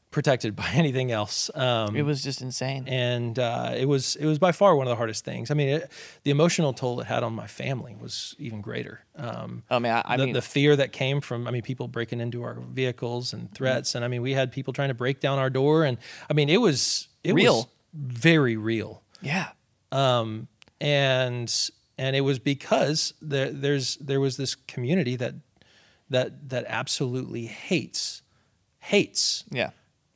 protected by anything else. It was just insane. And it was by far one of the hardest things. I mean, the emotional toll it had on my family was even greater. I mean, the fear that came from, people breaking into our vehicles and threats. And we had people trying to break down our door. And it was real. Was very real. Yeah. And it was because there was this community that absolutely hates. Yeah.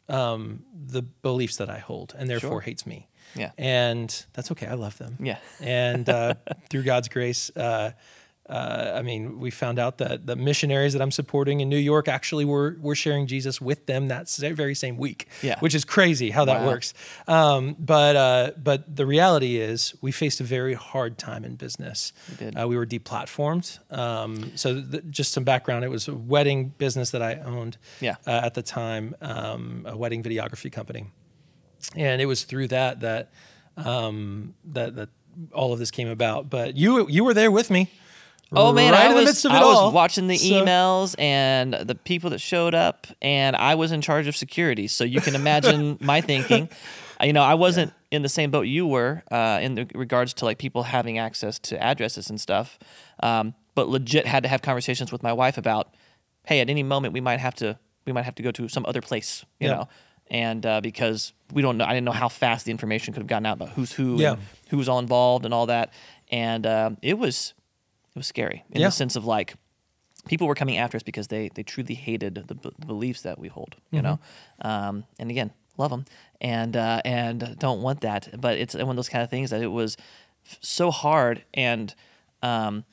The beliefs that I hold, and therefore hates me. Yeah. And that's okay. I love them. Yeah. And through God's grace, we found out that the missionaries that I'm supporting in New York actually were sharing Jesus with them that very same week. Yeah. Which is crazy how that works. But the reality is we faced a very hard time in business. We did. We were deplatformed. So just some background, it was a wedding business that I owned at the time, a wedding videography company. And it was through that all of this came about. But you were there with me. Oh man, right I in the midst of it all. was watching the emails and the people that showed up, and I was in charge of security. So you can imagine my thinking. I wasn't in the same boat you were in regards to like people having access to addresses and stuff, but legit had to have conversations with my wife about, hey, at any moment we might have to go to some other place, you know, and because we don't know, I didn't know how fast the information could have gotten out about who's who, and who was all involved and all that, and it was scary in the sense of like people were coming after us because they truly hated the beliefs that we hold, you know, and again, love them and don't want that, but it's one of those kind of things that it was so hard, and you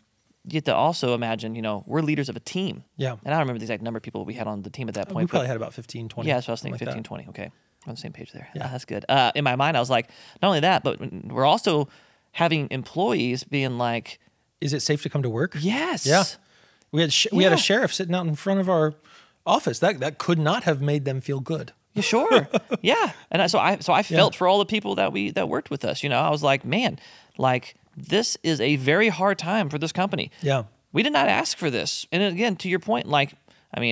have to also imagine, we're leaders of a team. Yeah. And I don't remember the exact number of people we had on the team at that point. We probably had about 15, 20. Yeah, so I was thinking 15, 20. Okay. We're on the same page there. Yeah. That's good. In my mind, I was like, not only that, but we're also having employees being like, is it safe to come to work? Yes. Yeah. We had a sheriff sitting out in front of our office. That could not have made them feel good. Yeah, sure. Yeah. And so I felt for all the people that worked with us. I was like, man, like this is a very hard time for this company. Yeah. We did not ask for this. And again, to your point, like, I'm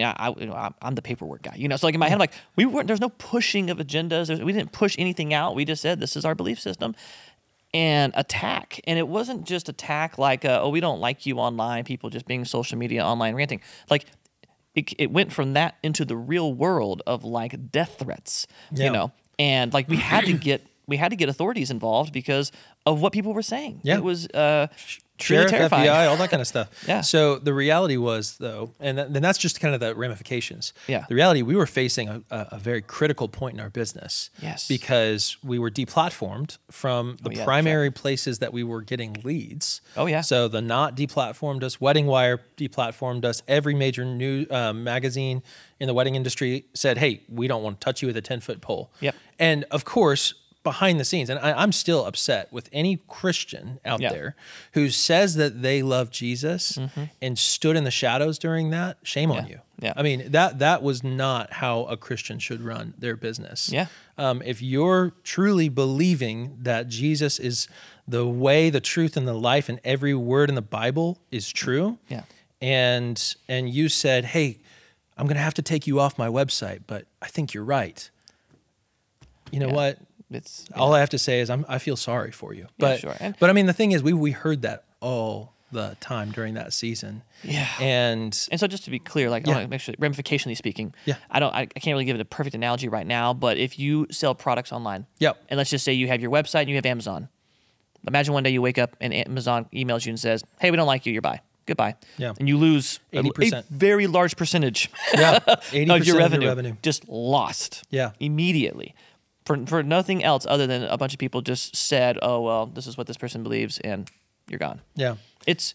the paperwork guy, so like in my head, like there's no pushing of agendas. We didn't push anything out. We just said, this is our belief system. And attack. And it wasn't just attack like, we don't like you online, people just being social media online ranting. Like it went from that into the real world of like death threats, and like we had to get authorities involved because of what people were saying. Yeah. It was truly Sheriff, terrifying. FBI, all that kind of stuff. Yeah. So the reality was, though, and then that's just kind of the ramifications. Yeah. The reality, we were facing a very critical point in our business. Yes. Because we were deplatformed from the primary places that we were getting leads. Oh, yeah. So the Knot deplatformed us, Wedding Wire deplatformed us, every major new magazine in the wedding industry said, hey, we don't want to touch you with a 10-foot pole. Yep. And of course, behind the scenes, and I'm still upset with any Christian out Yeah. there who says that they love Jesus and stood in the shadows during that. Shame on you. Yeah. I mean, that was not how a Christian should run their business. Yeah. If you're truly believing that Jesus is the way, the truth, and the life, and every word in the Bible is true, Yeah. and you said, hey, I'm going to have to take you off my website, but I think you're right. You know what? It's All I have to say is I feel sorry for you. But sure. but I mean, the thing is, we heard that all the time during that season. Yeah. And so just to be clear, like I want to make sure, ramificationally speaking, Yeah. I can't really give it a perfect analogy right now, but if you sell products online, Yep. and let's just say you have your website and you have Amazon. Imagine one day you wake up and Amazon emails you and says, hey, we don't like you, you're bye. Goodbye. Yeah. And you lose 80%. a very large percentage Yeah, 80% of your revenue. Just lost. Yeah. Immediately. For nothing else other than a bunch of people just said, oh, well, this is what this person believes, and you're gone. Yeah. It's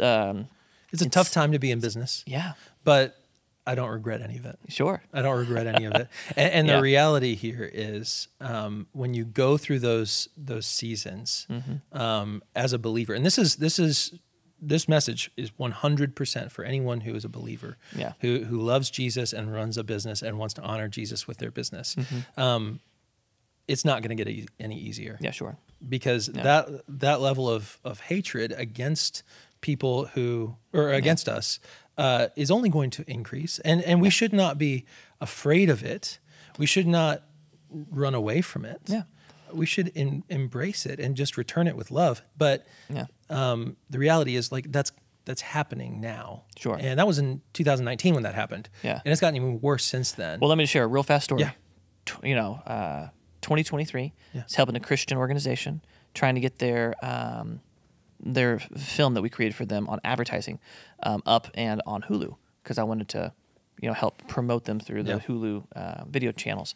a tough time to be in business. Yeah. But I don't regret any of it. Sure. I don't regret any of it. And Yeah. the reality here is when you go through those seasons as a believer, and this message is 100% for anyone who is a believer, Yeah. who loves Jesus and runs a business and wants to honor Jesus with their business. It's not going to get any easier. Yeah, sure. Because that level of hatred against people against us is only going to increase, and we should not be afraid of it. We should not run away from it. Yeah. We should embrace it and just return it with love. But Yeah. the reality is, like, that's happening now. Sure. And that was in 2019 when that happened. Yeah. And it's gotten even worse since then. Well, let me share a real fast story. Yeah. 2023 Yeah. is helping a Christian organization trying to get their film that we created for them on advertising up and on Hulu, because I wanted to, help promote them through the Hulu video channels,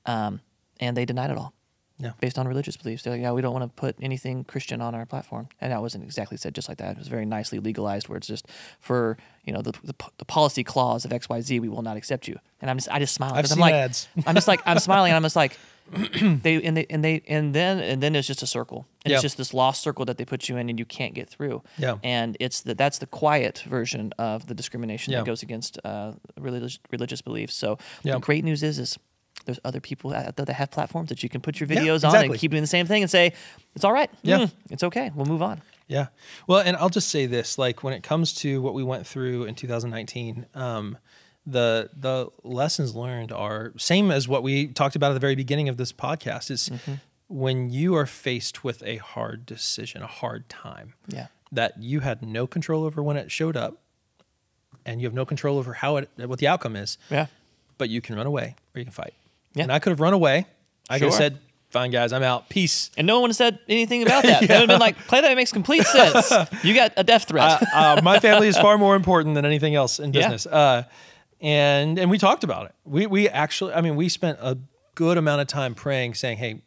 and they denied it all. Yeah. Based on religious beliefs. They're like, we don't want to put anything Christian on our platform. And that wasn't exactly said just like that. It was very nicely legalized, where it's just for, the policy clause of XYZ, we will not accept you. And I just smile. I've seen I'm like, ads. I'm smiling, and I'm just like, and then it's just a circle. And Yeah. it's just this lost circle that they put you in and you can't get through. Yeah. And that's the quiet version of the discrimination Yeah. that goes against religious beliefs. So Yeah. the great news is there's other people out there that have platforms that you can put your videos on exactly. and keep doing the same thing and say, it's all right. Yeah. It's okay. We'll move on. Yeah. Well, and I'll just say this, like, when it comes to what we went through in 2019, the lessons learned are same as what we talked about at the very beginning of this podcast is when you are faced with a hard decision, a hard time Yeah. that you had no control over when it showed up, and you have no control over what the outcome is, Yeah. but you can run away or you can fight. Yeah. And I could have run away. I could have Sure. said, fine, guys, I'm out. Peace. And no one would have said anything about that. They would have been like, play that, it makes complete sense. You got a death threat. My family is far more important than anything else in Yeah. business. And we talked about it. We actually, we spent a good amount of time praying, saying, hey,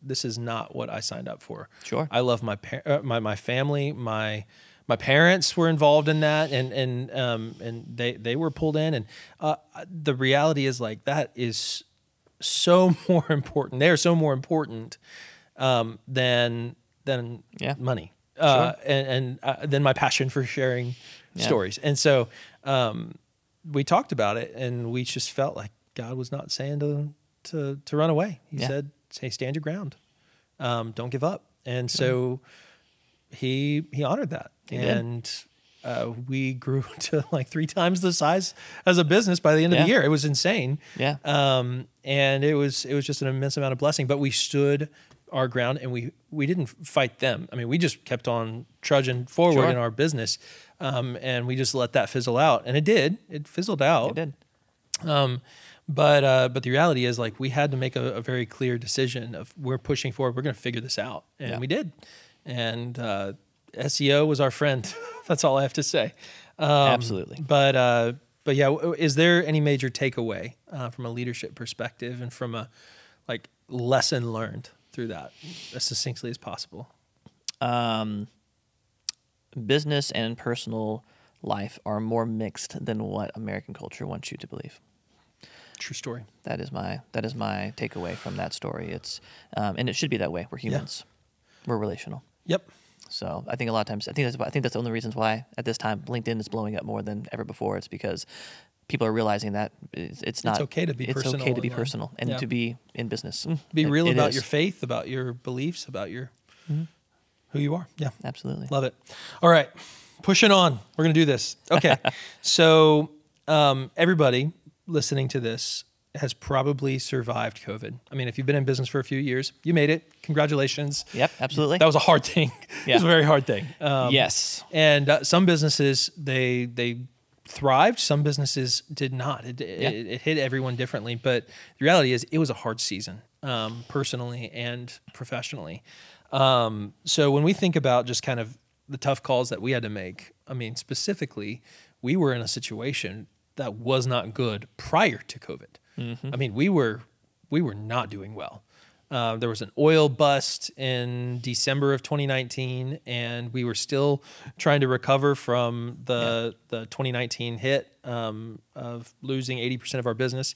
this is not what I signed up for. Sure. I love my family. My parents were involved in that, and they were pulled in. And the reality is, like, that is so more important. They are so more important than money, and than my passion for sharing stories. And so we talked about it, and we just felt like God was not saying to run away. He said, "Hey, stand your ground. Don't give up." And so he honored that, and we grew to like 3 times the size as a business by the end of the year. It was insane. Yeah. And it was just an immense amount of blessing. But we stood our ground, and we didn't fight them. I mean, we just kept on trudging forward in our business, and we just let that fizzle out. And it did. It fizzled out. It did. But the reality is, like, we had to make a very clear decision of we're pushing forward. We're going to figure this out, and we did. And SEO was our friend. That's all I have to say. Absolutely. But yeah, is there any major takeaway from a leadership perspective and from a lesson learned through that as succinctly as possible? Business and personal life are more mixed than what American culture wants you to believe. True story. That is my takeaway from that story. It's and it should be that way. We're humans. We're relational. Yep. So I think a lot of times I think that's the only reasons why at this time LinkedIn is blowing up more than ever before. It's because people are realizing that it's okay to be personal. It's okay to be online. personal and to be in business. Be real about your faith, about your beliefs, about your who you are. Yeah. Absolutely. Love it. All right. Pushing on. We're going to do this. Okay. So everybody listening to this has probably survived COVID. I mean, if you've been in business for a few years, you made it. Congratulations. Yep, absolutely. That was a hard thing. Yeah. It was a very hard thing. Yes. And some businesses, they thrived. Some businesses did not. It hit everyone differently. But the reality is it was a hard season, personally and professionally. So when we think about just kind of the tough calls that we had to make, I mean, specifically, we were in a situation that was not good prior to COVID. Mm-hmm. I mean, we were not doing well. There was an oil bust in December of 2019, and we were still trying to recover from the 2019 hit of losing 80% of our business.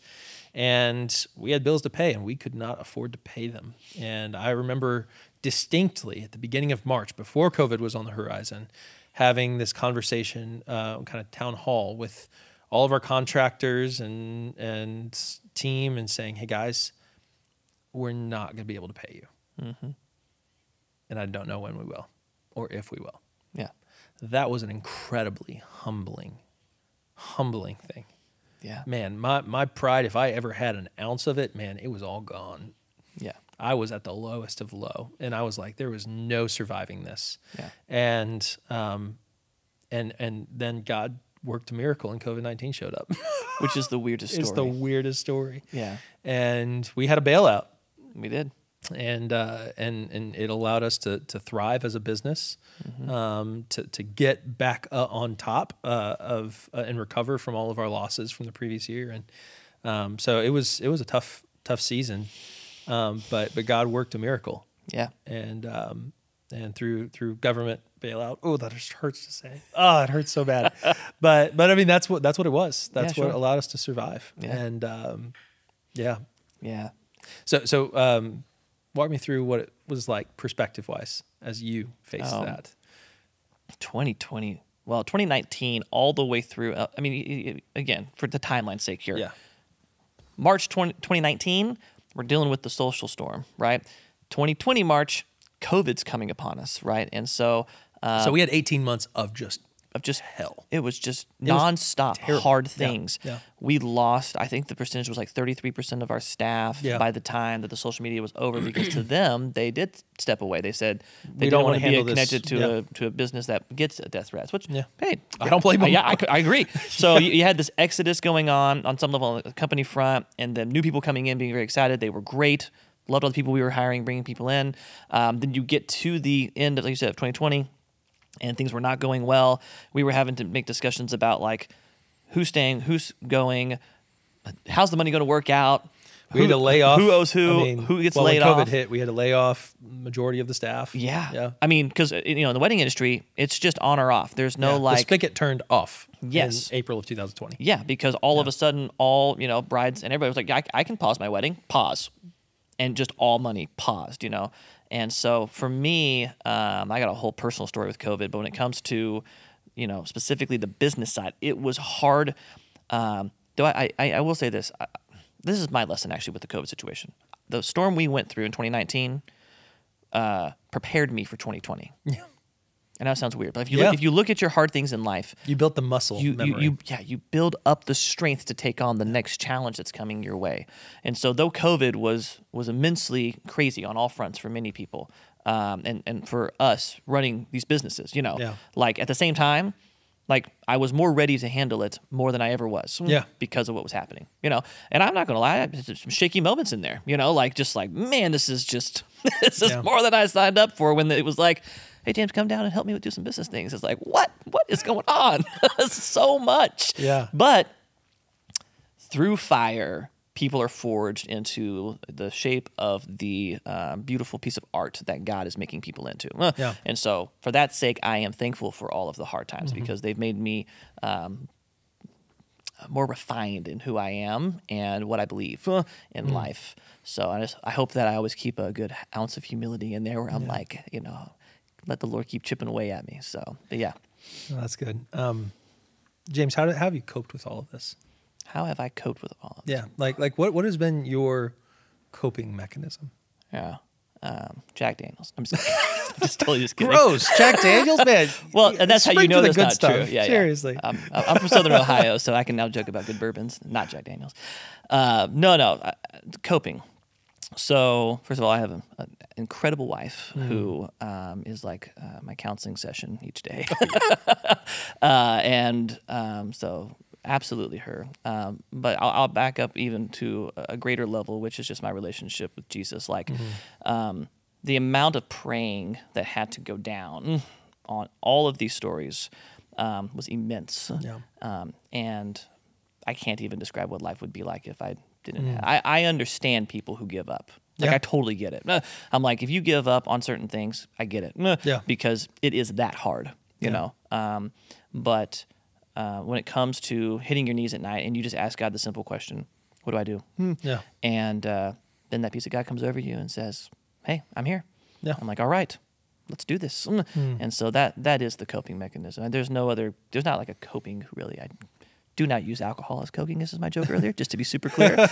And we had bills to pay, and we could not afford to pay them. And I remember distinctly at the beginning of March, before COVID was on the horizon, having this conversation, kind of town hall with all of our contractors and team, and saying, hey guys, we're not going to be able to pay you. Mm-hmm. And I don't know when we will or if we will. Yeah. That was an incredibly humbling thing. Yeah. Man, my pride, if I ever had an ounce of it, man, it was all gone. Yeah. I was at the lowest of low, and I was like, there was no surviving this. Yeah. And then God worked a miracle and COVID-19 showed up. Which is the weirdest story. It's the weirdest story. Yeah. And we had a bailout. We did. And it allowed us to thrive as a business, mm-hmm. To get back on top of and recover from all of our losses from the previous year. And so it was a tough season, but God worked a miracle. Yeah. And through government bailout. Oh, that just hurts to say. Oh, it hurts so bad. but I mean, that's what it was. That's what allowed us to survive. Yeah. And Yeah. So walk me through what it was like perspective-wise as you faced that. 2019, all the way through. I mean, again, for the timeline's sake here. Yeah. March 2019, we're dealing with the social storm, right? 2020 March, COVID's coming upon us, right? And so we had 18 months of just hell. It was just nonstop hard things. Yeah. We lost, I think the percentage was like 33% of our staff by the time that the social media was over, because to them, they did step away. They said they don't want to be connected to a business that gets death threats, which, hey, I don't blame them. Yeah, I agree. So you had this exodus going on some level on the company front, and then new people coming in, being very excited. They were great. Loved all the people we were hiring, bringing people in. Then you get to the end of, like you said, of 2020, and things were not going well. We were having to make discussions about like who's staying, who's going, how's the money going to work out. We had to lay off. Who owes who? Who gets laid off? When COVID hit, we had to lay off majority of the staff. Yeah. I mean, because in the wedding industry, it's just on or off. There's no the spigot turned off. Yes. In April of 2020. Yeah, because all of a sudden, all brides and everybody was like, I can pause my wedding. Pause. And just all money paused, And so for me, I got a whole personal story with COVID, but when it comes to, specifically the business side, it was hard. Though I will say this. This is my lesson actually with the COVID situation. The storm we went through in 2019 prepared me for 2020. Yeah. And that sounds weird, but if you look at your hard things in life, you built the muscle memory. You build up the strength to take on the next challenge that's coming your way. And so, though COVID was immensely crazy on all fronts for many people, and for us running these businesses, like at the same time, like I was more ready to handle it more than I ever was, because of what was happening, And I'm not gonna lie, there's some shaky moments in there, man, this is more than I signed up for. When it was like, hey, James, come down and help me do some business things. It's like, what is going on? So much. Yeah. But through fire, people are forged into the shape of the beautiful piece of art that God is making people into. And so for that sake, I am thankful for all of the hard times, because they've made me, more refined in who I am and what I believe in life. So I hope that I always keep a good ounce of humility in there where I'm like, let the Lord keep chipping away at me. So, but yeah. Well, that's good. James, how have you coped with all of this? How have I coped with all of this? Yeah. Like what has been your coping mechanism? Yeah. Jack Daniels. I'm just totally just kidding. Gross. Jack Daniels, man. Well, and that's how you know that's not stuff. true. Yeah, seriously. Yeah. I'm from Southern Ohio, so I can now joke about good bourbons, not Jack Daniels. No. Coping. So, first of all, I have an incredible wife who is like my counseling session each day. So absolutely her. But I'll back up even to a greater level, which is just my relationship with Jesus. Like the amount of praying that had to go down on all of these stories was immense. Yeah. And I can't even describe what life would be like if I didn't have. I understand people who give up. Like, I totally get it. I'm like, if you give up on certain things, I get it. Because it is that hard, you know. But when it comes to hitting your knees at night and you just ask God the simple question, what do I do? Yeah. And then that piece of God comes over you and says, hey, I'm here. Yeah. I'm like, all right, let's do this. And so that is the coping mechanism. And there's not like a coping really. I do not use alcohol as coping. This is my joke earlier, just to be super clear.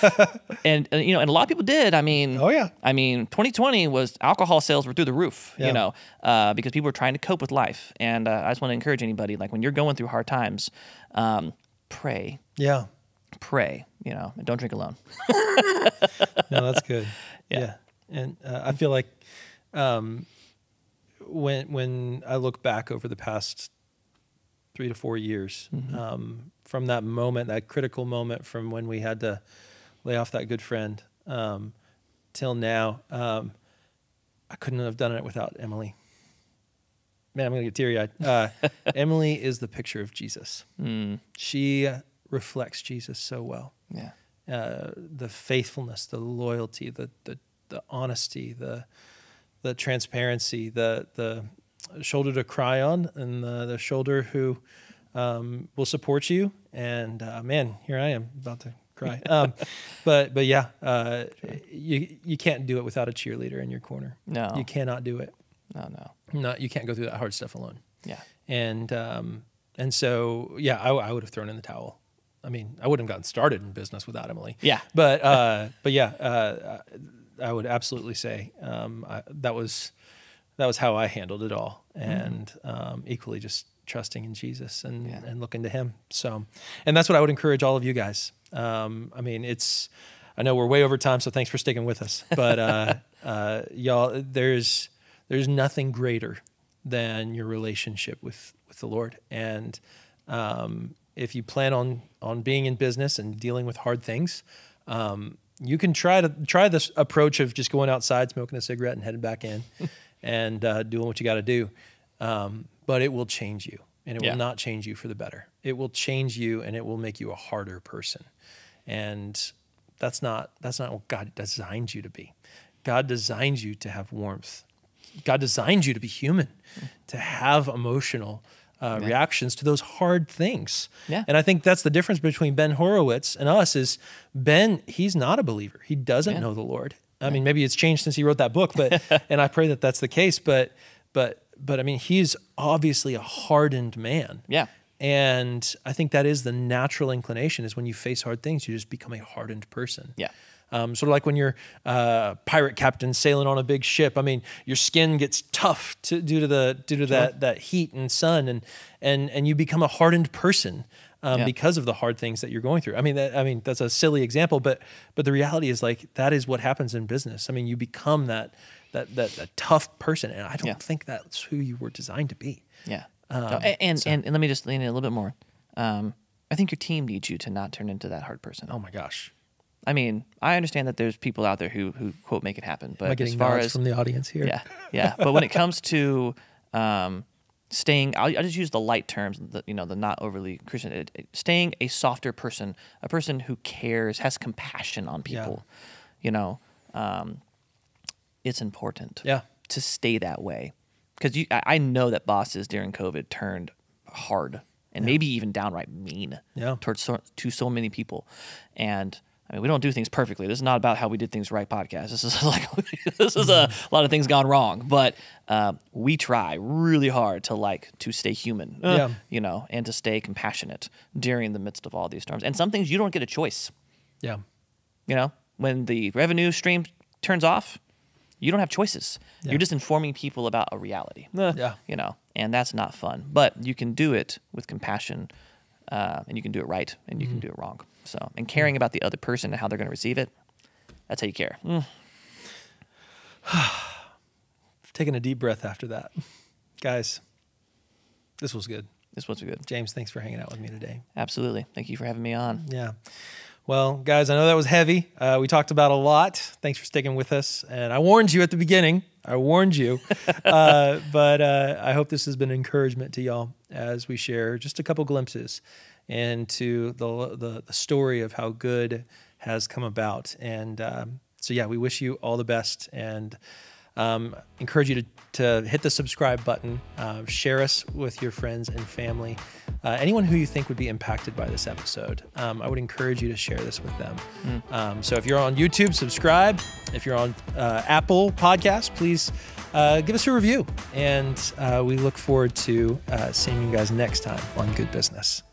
And and a lot of people did. I mean, 2020 was alcohol sales were through the roof, because people were trying to cope with life. And I just want to encourage anybody, like when you're going through hard times, pray. Yeah. Pray, and don't drink alone. No, that's good. Yeah. And I feel like when I look back over the past 3 to 4 years, from that moment, that critical moment from when we had to lay off that good friend till now, I couldn't have done it without Emily. Man, I'm going to get teary-eyed. Emily is the picture of Jesus. She reflects Jesus so well. Yeah. The faithfulness, the loyalty, the honesty, the transparency, the shoulder to cry on, and the shoulder who will support you. And man, here I am about to cry. But yeah, you can't do it without a cheerleader in your corner. No, you cannot do it. No, you can't go through that hard stuff alone. Yeah. And so yeah, I would have thrown in the towel. I mean, I wouldn't have gotten started in business without Emily. Yeah. But yeah, I would absolutely say that was how I handled it all, and equally just trusting in Jesus and looking to Him. So, and that's what I would encourage all of you guys. I mean, I know we're way over time, so thanks for sticking with us. But y'all, there's nothing greater than your relationship with the Lord. And if you plan on being in business and dealing with hard things, you can try this approach of just going outside, smoking a cigarette, and heading back in, and doing what you got to do. But it will change you, and it will not change you for the better. It will change you, and it will make you a harder person. And that's not what God designed you to be. God designed you to have warmth. God designed you to be human, to have emotional reactions to those hard things. Yeah. And I think that's the difference between Ben Horowitz and us is Ben, he's not a believer. He doesn't know the Lord. I mean, maybe it's changed since he wrote that book, but and I pray that that's the case. But I mean, he's obviously a hardened man. Yeah. And I think that is the natural inclination is when you face hard things, you just become a hardened person. Yeah. Sort of like when you're a pirate captain sailing on a big ship. I mean, your skin gets tough due to that heat and sun, and you become a hardened person because of the hard things that you're going through. I mean, that's a silly example, but the reality is like that is what happens in business. I mean, you become that tough person, and I don't think that's who you were designed to be. Yeah. And let me just lean in a little bit more. I think your team needs you to not turn into that hard person. Oh my gosh. I mean, I understand that there's people out there who quote make it happen, but as far as from the audience here, yeah. But when it comes to staying, I'll just use the light terms, the not overly Christian. Staying a softer person, a person who cares, has compassion on people. It's important. To stay that way, because I know that bosses during COVID turned hard and maybe even downright mean towards to so many people. And I mean, we don't do things perfectly. This is not about how we did things right podcast. This is like a lot of things gone wrong, but we try really hard to stay human, you know, and to stay compassionate during the midst of all these storms. And some things you don't get a choice. Yeah. You know, when the revenue stream turns off, you don't have choices. Yeah. You're just informing people about a reality. You know, and that's not fun. But you can do it with compassion, and you can do it right, and you can do it wrong. So, and caring about the other person and how they're going to receive it, that's how you care. Taking a deep breath after that. Guys, this was good. This was good. James, thanks for hanging out with me today. Absolutely. Thank you for having me on. Yeah. Well, guys, I know that was heavy. We talked about a lot. Thanks for sticking with us. And I warned you at the beginning. I warned you. But I hope this has been an encouragement to y'all as we share just a couple glimpses into the story of how good has come about. And so, yeah, we wish you all the best and encourage you to hit the subscribe button, share us with your friends and family, anyone who you think would be impacted by this episode. I would encourage you to share this with them. So if you're on YouTube, subscribe. If you're on Apple Podcasts, please give us a review. And we look forward to seeing you guys next time on Good Business.